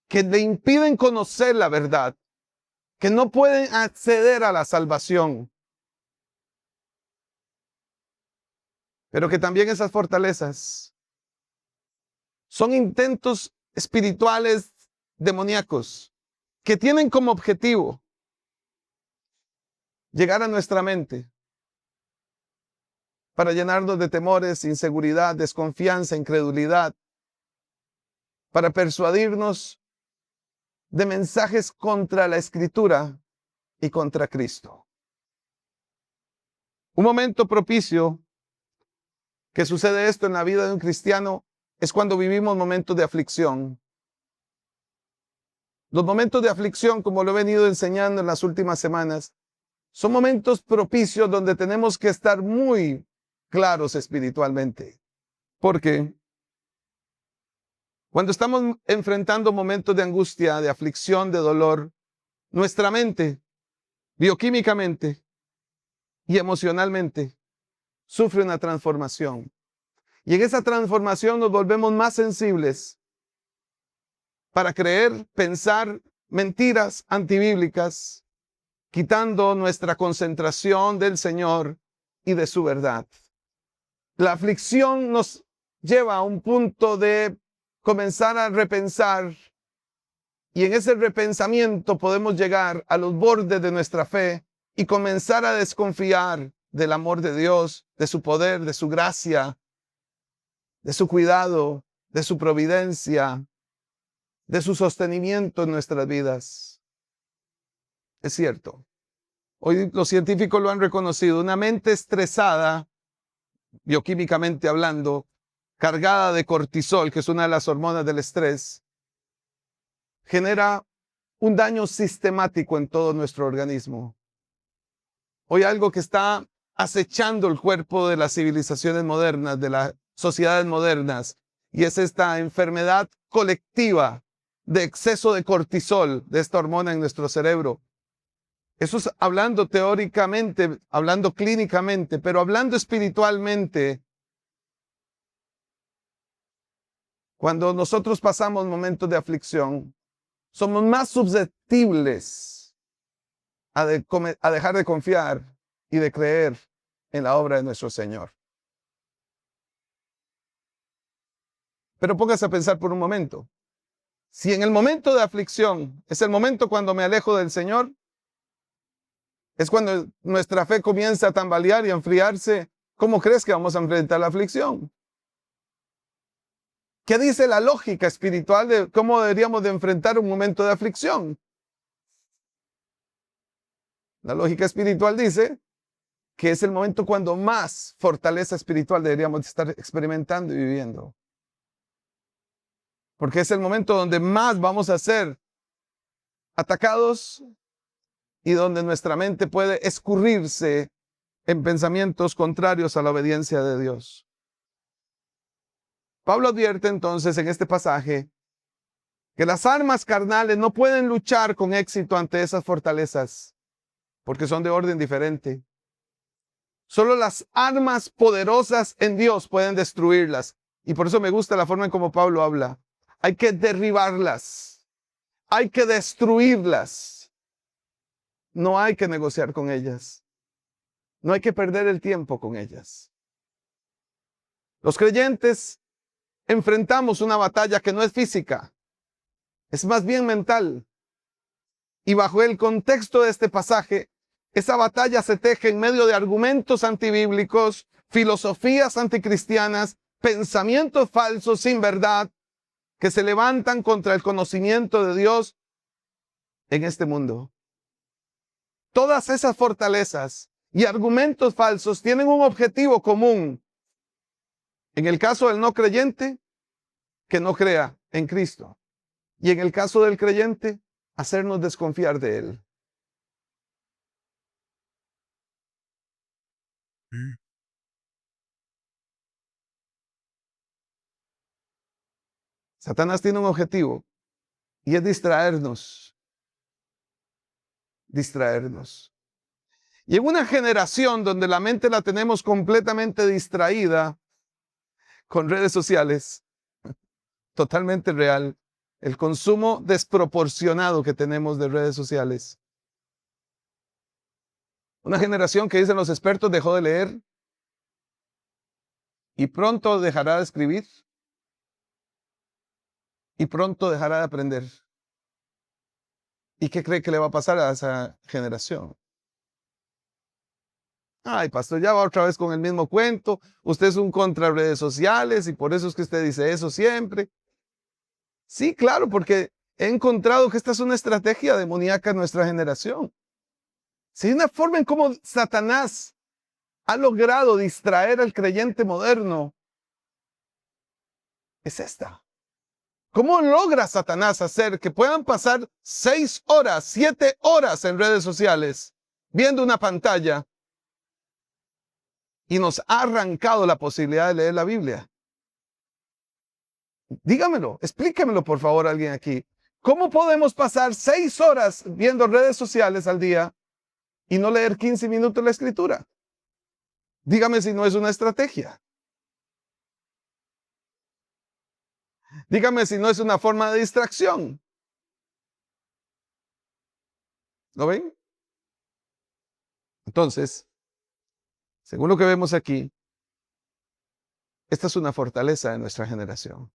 que le impiden conocer la verdad, que no pueden acceder a la salvación. Pero que también esas fortalezas son intentos espirituales demoníacos que tienen como objetivo llegar a nuestra mente para llenarnos de temores, inseguridad, desconfianza, incredulidad, para persuadirnos de mensajes contra la Escritura y contra Cristo. Un momento propicio que sucede esto en la vida de un cristiano es cuando vivimos momentos de aflicción. Los momentos de aflicción, como lo he venido enseñando en las últimas semanas, son momentos propicios donde tenemos que estar muy claros espiritualmente. Porque cuando estamos enfrentando momentos de angustia, de aflicción, de dolor, nuestra mente, bioquímicamente y emocionalmente, sufre una transformación. Y en esa transformación nos volvemos más sensibles para creer, pensar mentiras antibíblicas, quitando nuestra concentración del Señor y de su verdad. La aflicción nos lleva a un punto de comenzar a repensar, y en ese repensamiento podemos llegar a los bordes de nuestra fe y comenzar a desconfiar del amor de Dios, de su poder, de su gracia, de su cuidado, de su providencia, de su sostenimiento en nuestras vidas. Es cierto. Hoy los científicos lo han reconocido. Una mente estresada, bioquímicamente hablando, cargada de cortisol, que es una de las hormonas del estrés, genera un daño sistemático en todo nuestro organismo. Hoy algo que está acechando el cuerpo de las civilizaciones modernas, de las sociedades modernas, y es esta enfermedad colectiva de exceso de cortisol, de esta hormona en nuestro cerebro. Eso es hablando teóricamente, hablando clínicamente, pero hablando espiritualmente. Cuando nosotros pasamos momentos de aflicción, somos más susceptibles a dejar de confiar y de creer en la obra de nuestro Señor. Pero póngase a pensar por un momento. Si en el momento de aflicción es el momento cuando me alejo del Señor, es cuando nuestra fe comienza a tambalear y a enfriarse, ¿cómo crees que vamos a enfrentar la aflicción? ¿Qué dice la lógica espiritual de cómo deberíamos de enfrentar un momento de aflicción? La lógica espiritual dice que es el momento cuando más fortaleza espiritual deberíamos estar experimentando y viviendo. Porque es el momento donde más vamos a ser atacados y donde nuestra mente puede escurrirse en pensamientos contrarios a la obediencia de Dios. Pablo advierte entonces en este pasaje que las armas carnales no pueden luchar con éxito ante esas fortalezas, porque son de orden diferente. Solo las armas poderosas en Dios pueden destruirlas. Y por eso me gusta la forma en cómo Pablo habla. Hay que derribarlas. Hay que destruirlas. No hay que negociar con ellas. No hay que perder el tiempo con ellas. Los creyentes enfrentamos una batalla que no es física. Es más bien mental. Y bajo el contexto de este pasaje, esa batalla se teje en medio de argumentos antibíblicos, filosofías anticristianas, pensamientos falsos sin verdad que se levantan contra el conocimiento de Dios en este mundo. Todas esas fortalezas y argumentos falsos tienen un objetivo común. En el caso del no creyente, que no crea en Cristo. Y en el caso del creyente, hacernos desconfiar de Él. Satanás tiene un objetivo y es distraernos. Distraernos. Y en una generación donde la mente la tenemos completamente distraída con redes sociales, totalmente real, el consumo desproporcionado que tenemos de redes sociales. Una generación que dicen los expertos dejó de leer y pronto dejará de escribir y pronto dejará de aprender. ¿Y qué cree que le va a pasar a esa generación? Ay, pastor, ya va otra vez con el mismo cuento. Usted es un contra redes sociales y por eso es que usted dice eso siempre. Sí, claro, porque he encontrado que esta es una estrategia demoníaca en nuestra generación. Si hay una forma en cómo Satanás ha logrado distraer al creyente moderno, es esta. ¿Cómo logra Satanás hacer que puedan pasar 6 horas, 7 horas en redes sociales viendo una pantalla y nos ha arrancado la posibilidad de leer la Biblia? Dígamelo, explíquemelo por favor alguien aquí. ¿Cómo podemos pasar 6 horas viendo redes sociales al día y no leer 15 minutos la Escritura? Dígame si no es una estrategia. Dígame si no es una forma de distracción. ¿Lo ven? Entonces, según lo que vemos aquí, esta es una fortaleza de nuestra generación.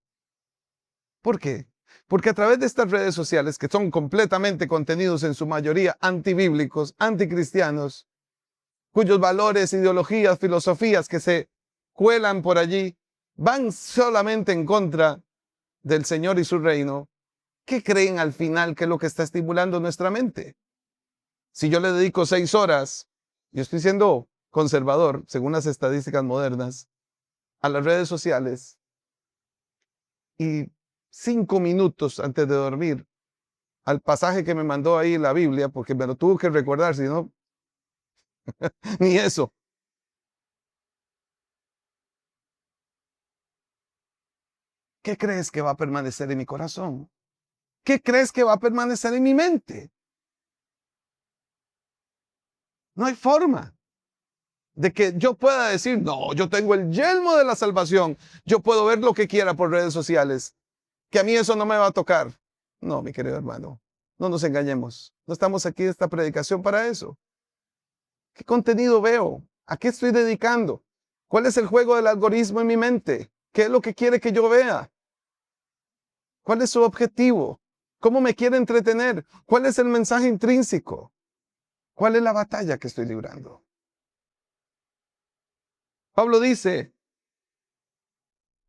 ¿Por qué? Porque a través de estas redes sociales, que son completamente contenidos en su mayoría antibíblicos, anticristianos, cuyos valores, ideologías, filosofías que se cuelan por allí, van solamente en contra del Señor y su reino, ¿qué creen al final que es lo que está estimulando nuestra mente? Si yo le dedico 6 horas, yo estoy siendo conservador, según las estadísticas modernas, a las redes sociales, y 5 minutos antes de dormir, al pasaje que me mandó ahí la Biblia, porque me lo tuvo que recordar, si no, ni eso. ¿Qué crees que va a permanecer en mi corazón? ¿Qué crees que va a permanecer en mi mente? No hay forma de que yo pueda decir, no, yo tengo el yelmo de la salvación, yo puedo ver lo que quiera por redes sociales, que a mí eso no me va a tocar. No, mi querido hermano, no nos engañemos. No estamos aquí en esta predicación para eso. ¿Qué contenido veo? ¿A qué estoy dedicando? ¿Cuál es el juego del algoritmo en mi mente? ¿Qué es lo que quiere que yo vea? ¿Cuál es su objetivo? ¿Cómo me quiere entretener? ¿Cuál es el mensaje intrínseco? ¿Cuál es la batalla que estoy librando? Pablo dice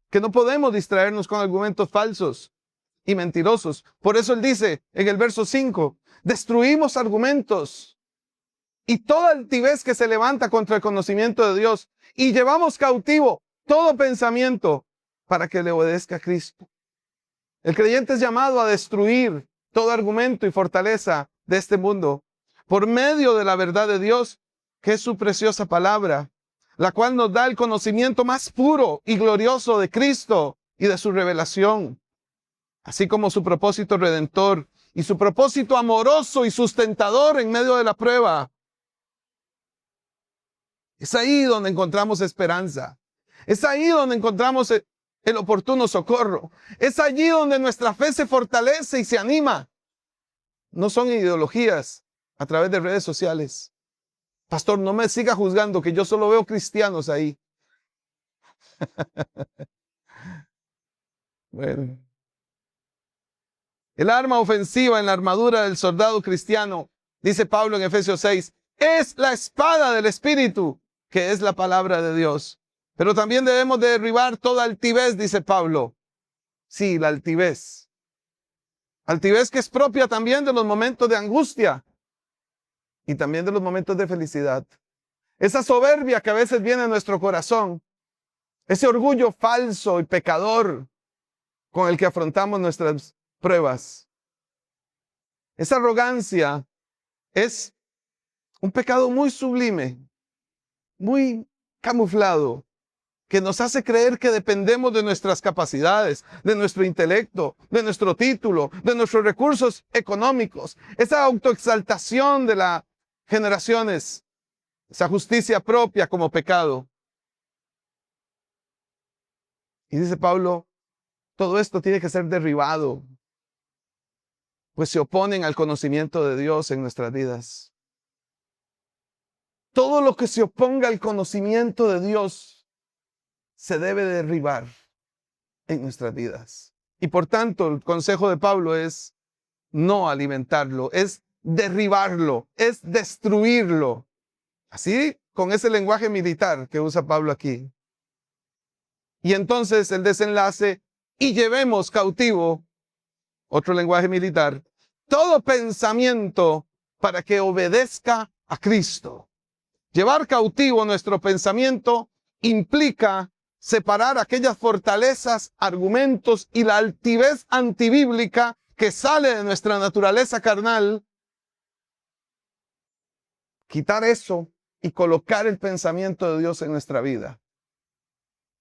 que no podemos distraernos con argumentos falsos y mentirosos. Por eso él dice en el verso 5, destruimos argumentos y toda altivez que se levanta contra el conocimiento de Dios y llevamos cautivo todo pensamiento para que le obedezca a Cristo. El creyente es llamado a destruir todo argumento y fortaleza de este mundo por medio de la verdad de Dios, que es su preciosa palabra, la cual nos da el conocimiento más puro y glorioso de Cristo y de su revelación, así como su propósito redentor y su propósito amoroso y sustentador en medio de la prueba. Es ahí donde encontramos esperanza. Es ahí donde encontramos el oportuno socorro. Es allí donde nuestra fe se fortalece y se anima. No son ideologías a través de redes sociales. Pastor, no me siga juzgando que yo solo veo cristianos ahí. Bueno. El arma ofensiva en la armadura del soldado cristiano, dice Pablo en Efesios 6, es la espada del Espíritu, que es la palabra de Dios. Pero también debemos de derribar toda altivez, dice Pablo. Sí, la altivez. Altivez que es propia también de los momentos de angustia y también de los momentos de felicidad. Esa soberbia que a veces viene a nuestro corazón, ese orgullo falso y pecador con el que afrontamos nuestras pruebas. Esa arrogancia es un pecado muy sublime, muy camuflado, que nos hace creer que dependemos de nuestras capacidades, de nuestro intelecto, de nuestro título, de nuestros recursos económicos. Esa autoexaltación de las generaciones, esa justicia propia como pecado. Y dice Pablo, todo esto tiene que ser derribado, pues se oponen al conocimiento de Dios en nuestras vidas. Todo lo que se oponga al conocimiento de Dios se debe derribar en nuestras vidas. Y por tanto, el consejo de Pablo es no alimentarlo, es derribarlo, es destruirlo. Así, con ese lenguaje militar que usa Pablo aquí. Y entonces el desenlace, y llevemos cautivo, otro lenguaje militar, todo pensamiento para que obedezca a Cristo. Llevar cautivo nuestro pensamiento implica separar aquellas fortalezas, argumentos y la altivez antibíblica que sale de nuestra naturaleza carnal, quitar eso y colocar el pensamiento de Dios en nuestra vida.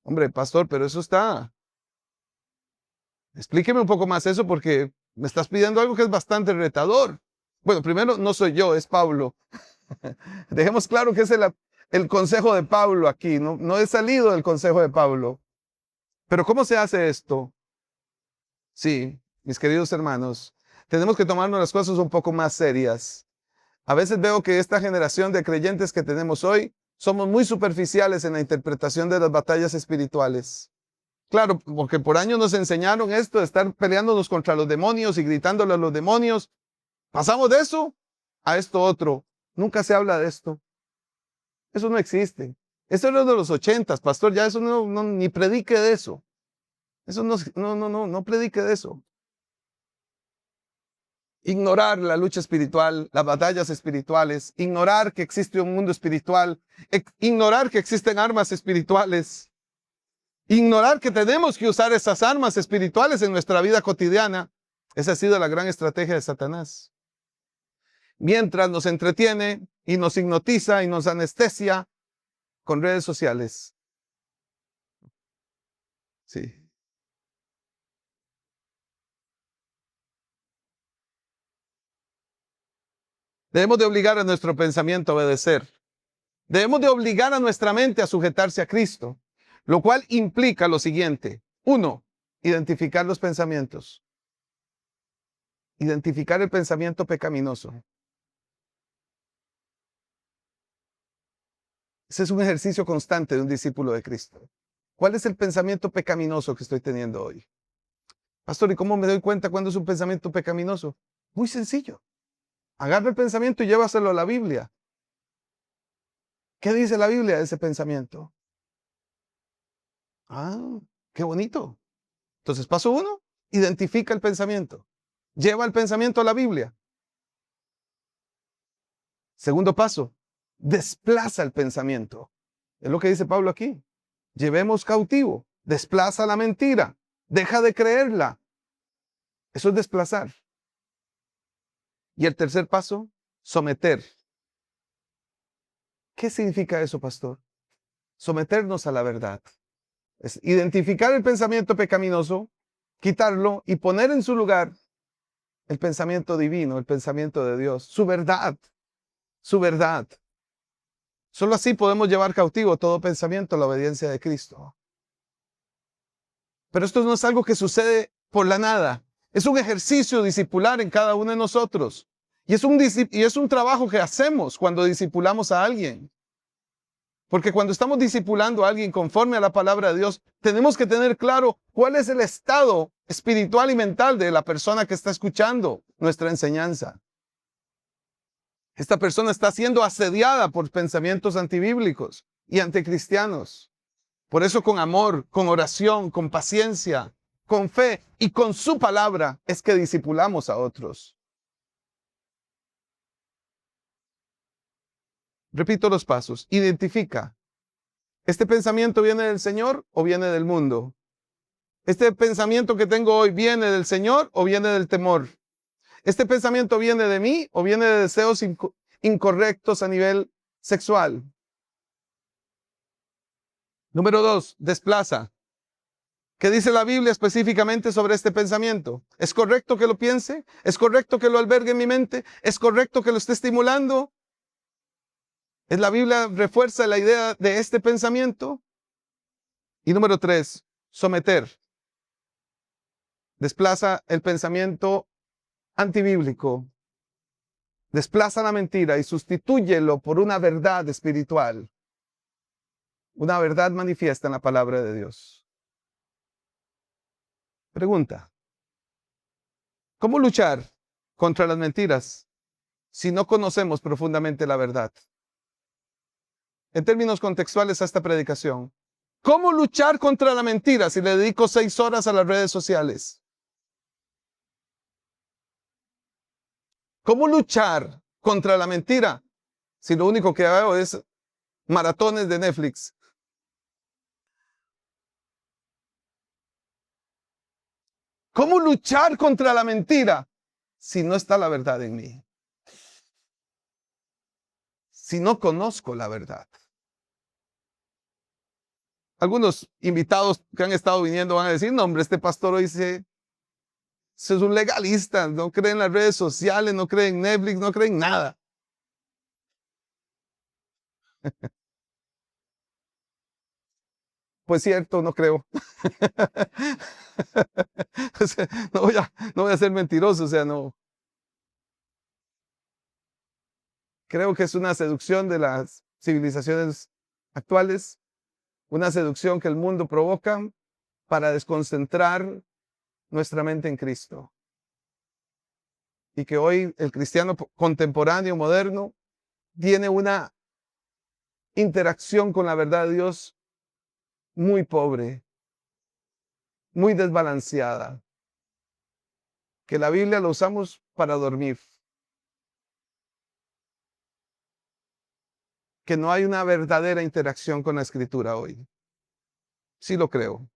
Hombre, pastor, pero eso está. Explíqueme un poco más eso porque me estás pidiendo algo que es bastante retador. Bueno, primero, no soy yo, es Pablo. Dejemos claro que es el consejo de Pablo aquí, no he salido del consejo de Pablo. Pero ¿cómo se hace esto? Sí, mis queridos hermanos, tenemos que tomarnos las cosas un poco más serias. A veces veo que esta generación de creyentes que tenemos hoy somos muy superficiales en la interpretación de las batallas espirituales. Claro, porque por años nos enseñaron esto de estar peleándonos contra los demonios y gritándole a los demonios. Pasamos de eso a esto otro. Nunca se habla de esto. Eso no existe. Eso es de los 80, pastor, ya eso ni predique de eso. Eso no predique de eso. Ignorar la lucha espiritual, las batallas espirituales, ignorar que existe un mundo espiritual, ignorar que existen armas espirituales, ignorar que tenemos que usar esas armas espirituales en nuestra vida cotidiana. Esa ha sido la gran estrategia de Satanás. Mientras nos entretiene y nos hipnotiza y nos anestesia con redes sociales. Sí. Debemos de obligar a nuestro pensamiento a obedecer. Debemos de obligar a nuestra mente a sujetarse a Cristo, lo cual implica lo siguiente. 1, identificar los pensamientos. Identificar el pensamiento pecaminoso. Ese es un ejercicio constante de un discípulo de Cristo. ¿Cuál es el pensamiento pecaminoso que estoy teniendo hoy? Pastor, ¿y cómo me doy cuenta cuando es un pensamiento pecaminoso? Muy sencillo. Agarra el pensamiento y llévaselo a la Biblia. ¿Qué dice la Biblia de ese pensamiento? Ah, qué bonito. Entonces, paso 1, identifica el pensamiento. Lleva el pensamiento a la Biblia. Segundo paso, desplaza el pensamiento. Es lo que dice Pablo aquí. Llevemos cautivo, desplaza la mentira, deja de creerla. Eso es desplazar. Y el tercer paso, someter. ¿Qué significa eso, pastor? Someternos a la verdad. Es identificar el pensamiento pecaminoso, quitarlo y poner en su lugar el pensamiento divino, el pensamiento de Dios, su verdad, su verdad. Solo así podemos llevar cautivo todo pensamiento a la obediencia de Cristo. Pero esto no es algo que sucede por la nada. Es un ejercicio discipular en cada uno de nosotros. Y es un trabajo que hacemos cuando discipulamos a alguien. Porque cuando estamos discipulando a alguien conforme a la palabra de Dios, tenemos que tener claro cuál es el estado espiritual y mental de la persona que está escuchando nuestra enseñanza. Esta persona está siendo asediada por pensamientos antibíblicos y anticristianos. Por eso con amor, con oración, con paciencia, con fe y con su palabra es que discipulamos a otros. Repito los pasos. Identifica. ¿Este pensamiento viene del Señor o viene del mundo? ¿Este pensamiento que tengo hoy viene del Señor o viene del temor? ¿Este pensamiento viene de mí o viene de deseos incorrectos a nivel sexual? Número 2, desplaza. ¿Qué dice la Biblia específicamente sobre este pensamiento? ¿Es correcto que lo piense? ¿Es correcto que lo albergue en mi mente? ¿Es correcto que lo esté estimulando? ¿Es la Biblia refuerza la idea de este pensamiento? Y número 3, someter. Desplaza el pensamiento antibíblico. Desplaza la mentira y sustitúyelo por una verdad espiritual. Una verdad manifiesta en la palabra de Dios. Pregunta. ¿Cómo luchar contra las mentiras si no conocemos profundamente la verdad? En términos contextuales a esta predicación, ¿cómo luchar contra la mentira si le dedico 6 horas a las redes sociales? ¿Cómo luchar contra la mentira si lo único que veo es maratones de Netflix? ¿Cómo luchar contra la mentira si no está la verdad en mí? Si no conozco la verdad. Algunos invitados que han estado viniendo van a decir, no hombre, este pastor hoy es un legalista, no cree en las redes sociales, no cree en Netflix, no cree en nada. Pues cierto, no creo. O sea, no voy a ser mentiroso, o sea, no. Creo que es una seducción de las civilizaciones actuales, una seducción que el mundo provoca para desconcentrar nuestra mente en Cristo. Y que hoy el cristiano contemporáneo, moderno, tiene una interacción con la verdad de Dios muy pobre, muy desbalanceada. Que la Biblia la usamos para dormir. Que no hay una verdadera interacción con la Escritura hoy. Sí lo creo.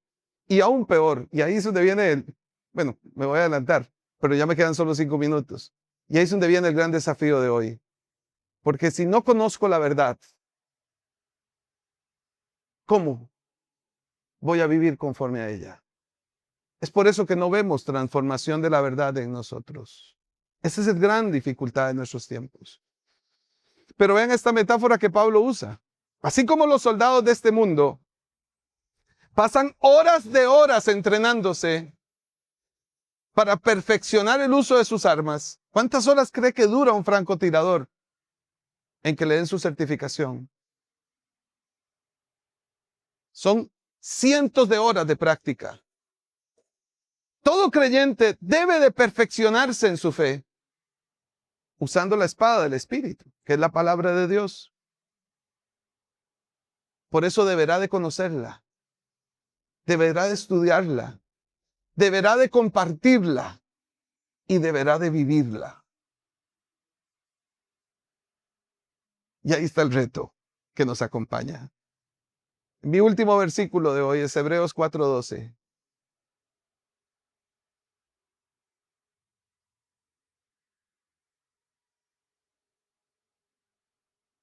Y aún peor, y ahí es donde viene bueno, me voy a adelantar, pero ya me quedan solo 5 minutos. Y ahí es donde viene el gran desafío de hoy. Porque si no conozco la verdad, ¿cómo voy a vivir conforme a ella? Es por eso que no vemos transformación de la verdad en nosotros. Esa es la gran dificultad de nuestros tiempos. Pero vean esta metáfora que Pablo usa. Así como los soldados de este mundo pasan horas de horas entrenándose para perfeccionar el uso de sus armas. ¿Cuántas horas cree que dura un francotirador en que le den su certificación? Son cientos de horas de práctica. Todo creyente debe de perfeccionarse en su fe usando la espada del Espíritu, que es la palabra de Dios. Por eso deberá de conocerla, deberá de estudiarla, deberá de compartirla y deberá de vivirla. Y ahí está el reto que nos acompaña. Mi último versículo de hoy es Hebreos 4:12.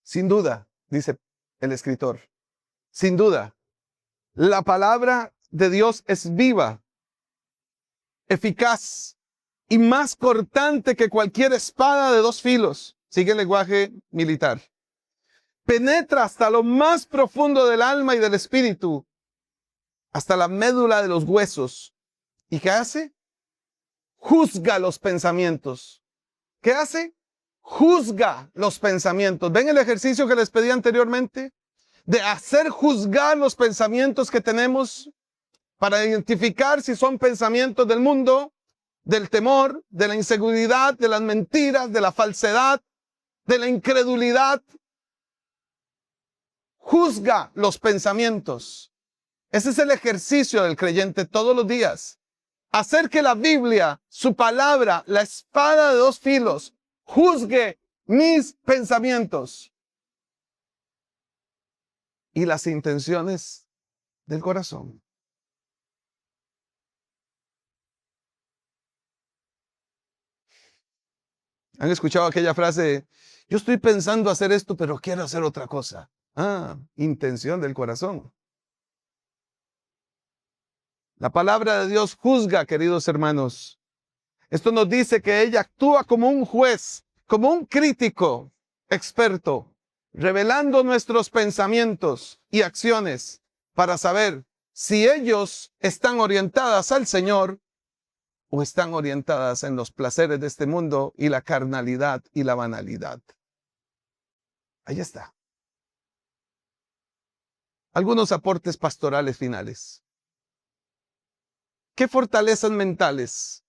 Sin duda, dice el escritor, sin duda, la palabra de Dios es viva, eficaz y más cortante que cualquier espada de 2 filos. Sigue el lenguaje militar. penetra hasta lo más profundo del alma y del espíritu, hasta la médula de los huesos. ¿Y qué hace? Juzga los pensamientos. ¿Qué hace? Juzga los pensamientos. ¿Ven el ejercicio que les pedí anteriormente? De hacer juzgar los pensamientos que tenemos para identificar si son pensamientos del mundo, del temor, de la inseguridad, de las mentiras, de la falsedad, de la incredulidad. Juzga los pensamientos. Ese es el ejercicio del creyente todos los días. Hacer que la Biblia, su palabra, la espada de dos filos, juzgue mis pensamientos y las intenciones del corazón. ¿Han escuchado aquella frase? Yo estoy pensando hacer esto, pero quiero hacer otra cosa. Ah, intención del corazón. La palabra de Dios juzga, queridos hermanos. Esto nos dice que ella actúa como un juez, como un crítico experto, revelando nuestros pensamientos y acciones para saber si ellos están orientadas al Señor o están orientadas en los placeres de este mundo y la carnalidad y la banalidad. Ahí está. Algunos aportes pastorales finales. ¿Qué fortalezas mentales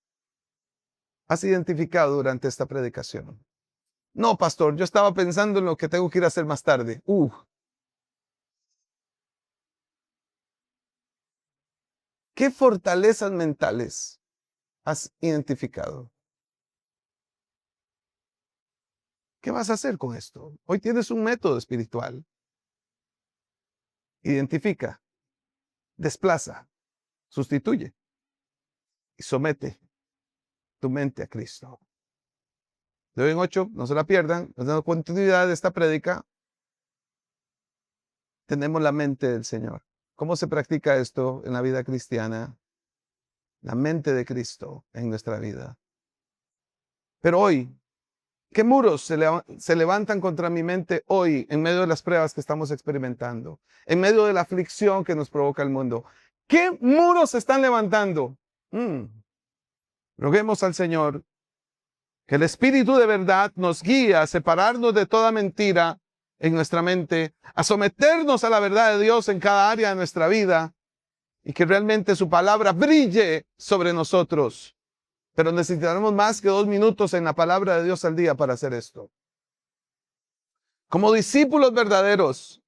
has identificado durante esta predicación? No, pastor, yo estaba pensando en lo que tengo que ir a hacer más tarde. ¿Qué fortalezas mentales has identificado? ¿Qué vas a hacer con esto? Hoy tienes un método espiritual. Identifica, desplaza, sustituye y somete tu mente a Cristo. De hoy en 8, no se la pierdan, nos damos continuidad de esta prédica. Tenemos la mente del Señor. ¿Cómo se practica esto en la vida cristiana? La mente de Cristo en nuestra vida. Pero hoy, ¿qué muros se levantan contra mi mente hoy en medio de las pruebas que estamos experimentando? En medio de la aflicción que nos provoca el mundo. ¿Qué muros se están levantando? Roguemos al Señor que el Espíritu de verdad nos guíe a separarnos de toda mentira en nuestra mente, a someternos a la verdad de Dios en cada área de nuestra vida y que realmente su palabra brille sobre nosotros. Pero necesitaremos más que 2 minutos en la palabra de Dios al día para hacer esto. Como discípulos verdaderos,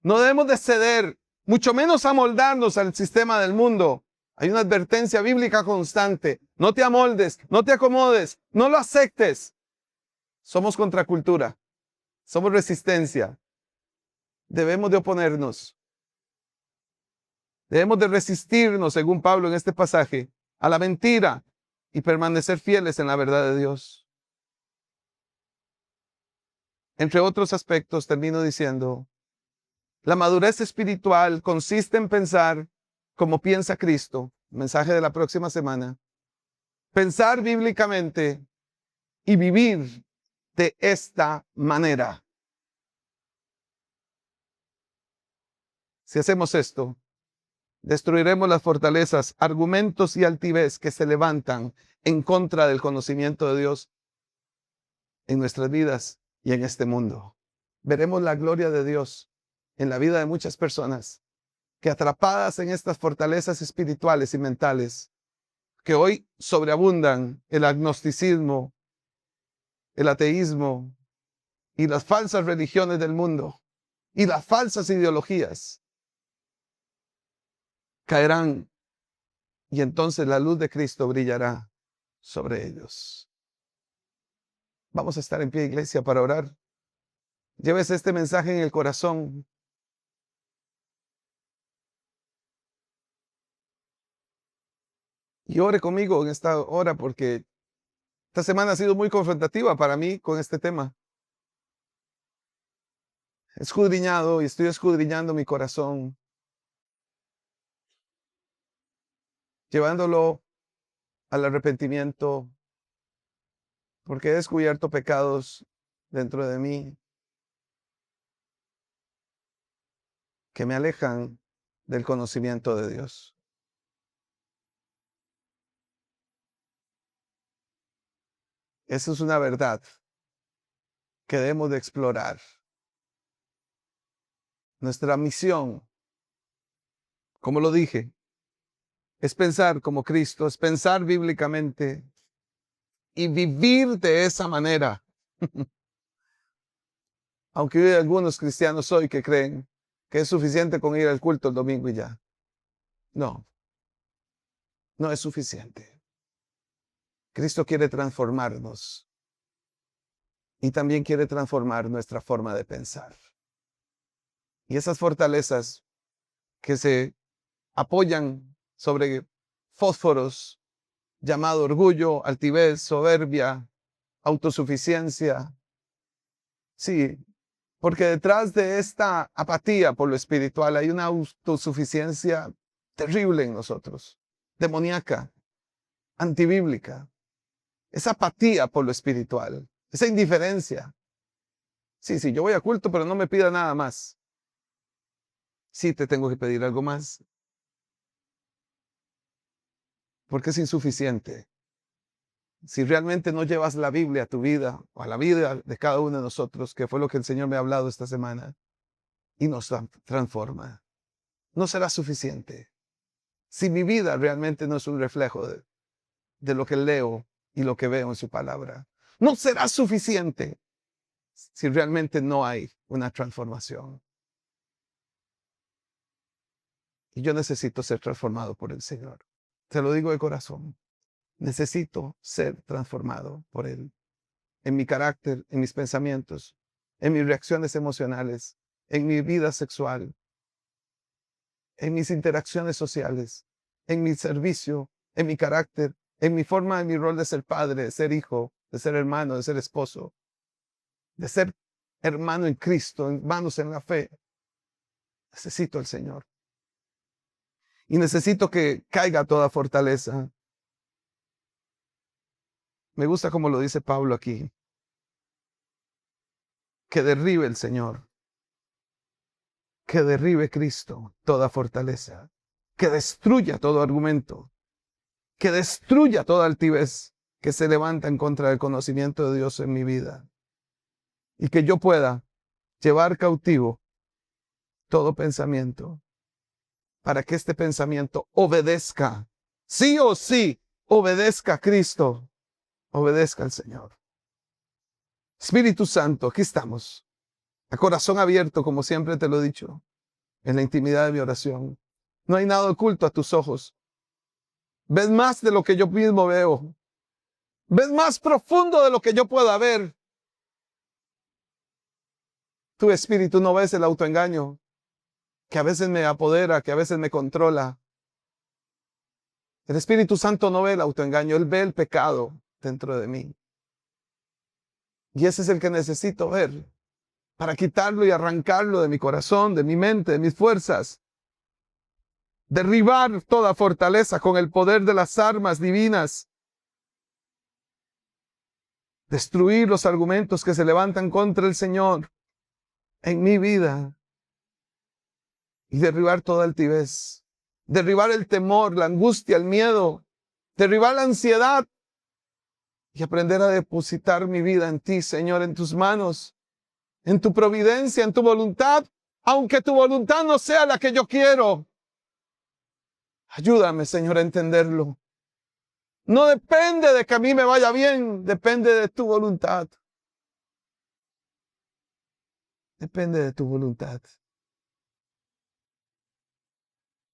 no debemos de ceder, mucho menos amoldarnos al sistema del mundo. Hay una advertencia bíblica constante. No te amoldes, no te acomodes, no lo aceptes. Somos contracultura, somos resistencia. Debemos de oponernos. Debemos de resistirnos, según Pablo en este pasaje, a la mentira y permanecer fieles en la verdad de Dios. Entre otros aspectos, termino diciendo, la madurez espiritual consiste en pensar como piensa Cristo. Mensaje de la próxima semana. Pensar bíblicamente y vivir de esta manera. Si hacemos esto, destruiremos las fortalezas, argumentos y altivez que se levantan en contra del conocimiento de Dios en nuestras vidas y en este mundo. Veremos la gloria de Dios en la vida de muchas personas que atrapadas en estas fortalezas espirituales y mentales, que hoy sobreabundan el agnosticismo, el ateísmo y las falsas religiones del mundo y las falsas ideologías, caerán y entonces la luz de Cristo brillará sobre ellos. Vamos a estar en pie, iglesia, para orar. Lleves este mensaje en el corazón. Y ore conmigo en esta hora porque esta semana ha sido muy confrontativa para mí con este tema. He escudriñado y estoy escudriñando mi corazón, llevándolo al arrepentimiento, porque he descubierto pecados dentro de mí. que me alejan del conocimiento de Dios. Esa es una verdad que debemos de explorar. Nuestra misión, como lo dije, es pensar como Cristo, es pensar bíblicamente y vivir de esa manera. Aunque hay algunos cristianos hoy que creen que es suficiente con ir al culto el domingo y ya. No, no es suficiente. Cristo quiere transformarnos y también quiere transformar nuestra forma de pensar. Y esas fortalezas que se apoyan sobre fósforos llamado orgullo, altivez, soberbia, autosuficiencia. Sí, porque detrás de esta apatía por lo espiritual hay una autosuficiencia terrible en nosotros, demoníaca, antibíblica. Esa apatía por lo espiritual, esa indiferencia. Sí, yo voy a culto, pero no me pida nada más. Sí, te tengo que pedir algo más, porque es insuficiente. Si realmente no llevas la Biblia a tu vida, o a la vida de cada uno de nosotros, que fue lo que el Señor me ha hablado esta semana, y nos transforma, no será suficiente. Si mi vida realmente no es un reflejo de lo que leo y lo que veo en su palabra, no será suficiente si realmente no hay una transformación. Y yo necesito ser transformado por el Señor. Te lo digo de corazón. Necesito ser transformado por Él. En mi carácter, en mis pensamientos, en mis reacciones emocionales, en mi vida sexual, en mis interacciones sociales, en mi servicio, en mi carácter, en mi forma, en mi rol de ser padre, de ser hijo, de ser hermano, de ser esposo, de ser hermano en Cristo, hermanos en la fe. Necesito al Señor. Y necesito que caiga toda fortaleza. Me gusta como lo dice Pablo aquí. Que derribe el Señor. Que derribe Cristo toda fortaleza. Que destruya todo argumento. Que destruya toda altivez que se levanta en contra del conocimiento de Dios en mi vida. Y que yo pueda llevar cautivo todo pensamiento para que este pensamiento obedezca, sí o sí, obedezca a Cristo, obedezca al Señor. Espíritu Santo, aquí estamos, a corazón abierto, como siempre te lo he dicho, en la intimidad de mi oración. No hay nada oculto a tus ojos. Ves más de lo que yo mismo veo. Ves más profundo de lo que yo pueda ver. Tu espíritu no ves el autoengaño, que a veces me apodera, que a veces me controla. El Espíritu Santo no ve el autoengaño, Él ve el pecado dentro de mí. Y ese es el que necesito ver para quitarlo y arrancarlo de mi corazón, de mi mente, de mis fuerzas. Derribar toda fortaleza con el poder de las armas divinas. Destruir los argumentos que se levantan contra el Señor en mi vida. Y derribar toda altivez. Derribar el temor, la angustia, el miedo. Derribar la ansiedad. Y aprender a depositar mi vida en ti, Señor, en tus manos. En tu providencia, en tu voluntad. Aunque tu voluntad no sea la que yo quiero. Ayúdame, Señor, a entenderlo. No depende de que a mí me vaya bien, depende de tu voluntad. Depende de tu voluntad.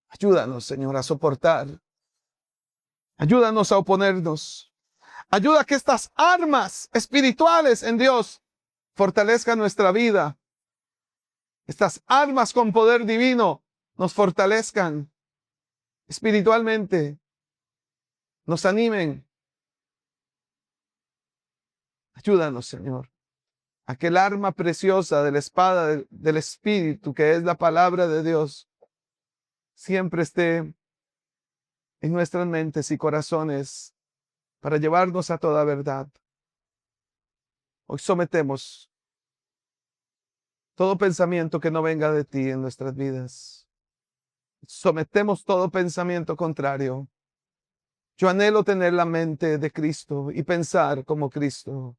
Ayúdanos, Señor, a soportar. Ayúdanos a oponernos. Ayuda a que estas armas espirituales en Dios fortalezcan nuestra vida. Estas armas con poder divino nos fortalezcan espiritualmente. Nos animen. Ayúdanos, Señor. Aquel arma preciosa de la espada del Espíritu, que es la palabra de Dios, siempre esté en nuestras mentes y corazones para llevarnos a toda verdad. Hoy sometemos todo pensamiento que no venga de ti en nuestras vidas. Sometemos todo pensamiento contrario. Yo anhelo tener la mente de Cristo y pensar como Cristo.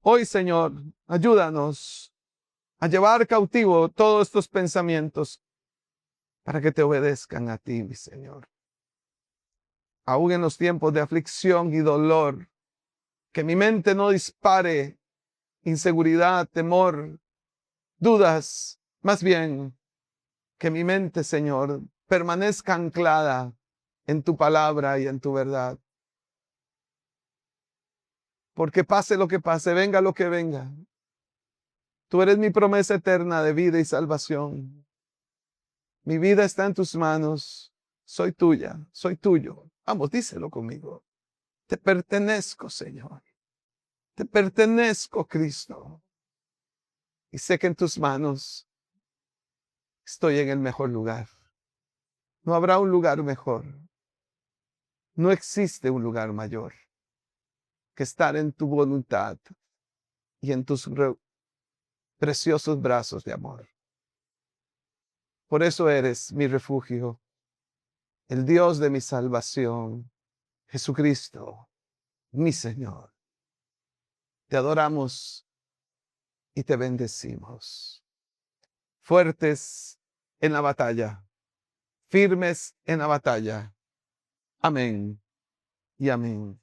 Hoy, Señor, ayúdanos a llevar cautivo todos estos pensamientos para que te obedezcan a ti, mi Señor. Aún en los tiempos de aflicción y dolor, que mi mente no dispare inseguridad, temor, dudas, más bien que mi mente, Señor, permanezca anclada en tu palabra y en tu verdad. Porque pase lo que pase, venga lo que venga, tú eres mi promesa eterna de vida y salvación. Mi vida está en tus manos. Soy tuya, soy tuyo. Vamos, díselo conmigo. Te pertenezco, Señor. Te pertenezco, Cristo. Y sé que en tus manos estoy en el mejor lugar. No habrá un lugar mejor. No existe un lugar mayor que estar en tu voluntad y en tus preciosos brazos de amor. Por eso eres mi refugio, el Dios de mi salvación, Jesucristo, mi Señor. Te adoramos y te bendecimos. Fuertes en la batalla, firmes en la batalla. Amén y amén.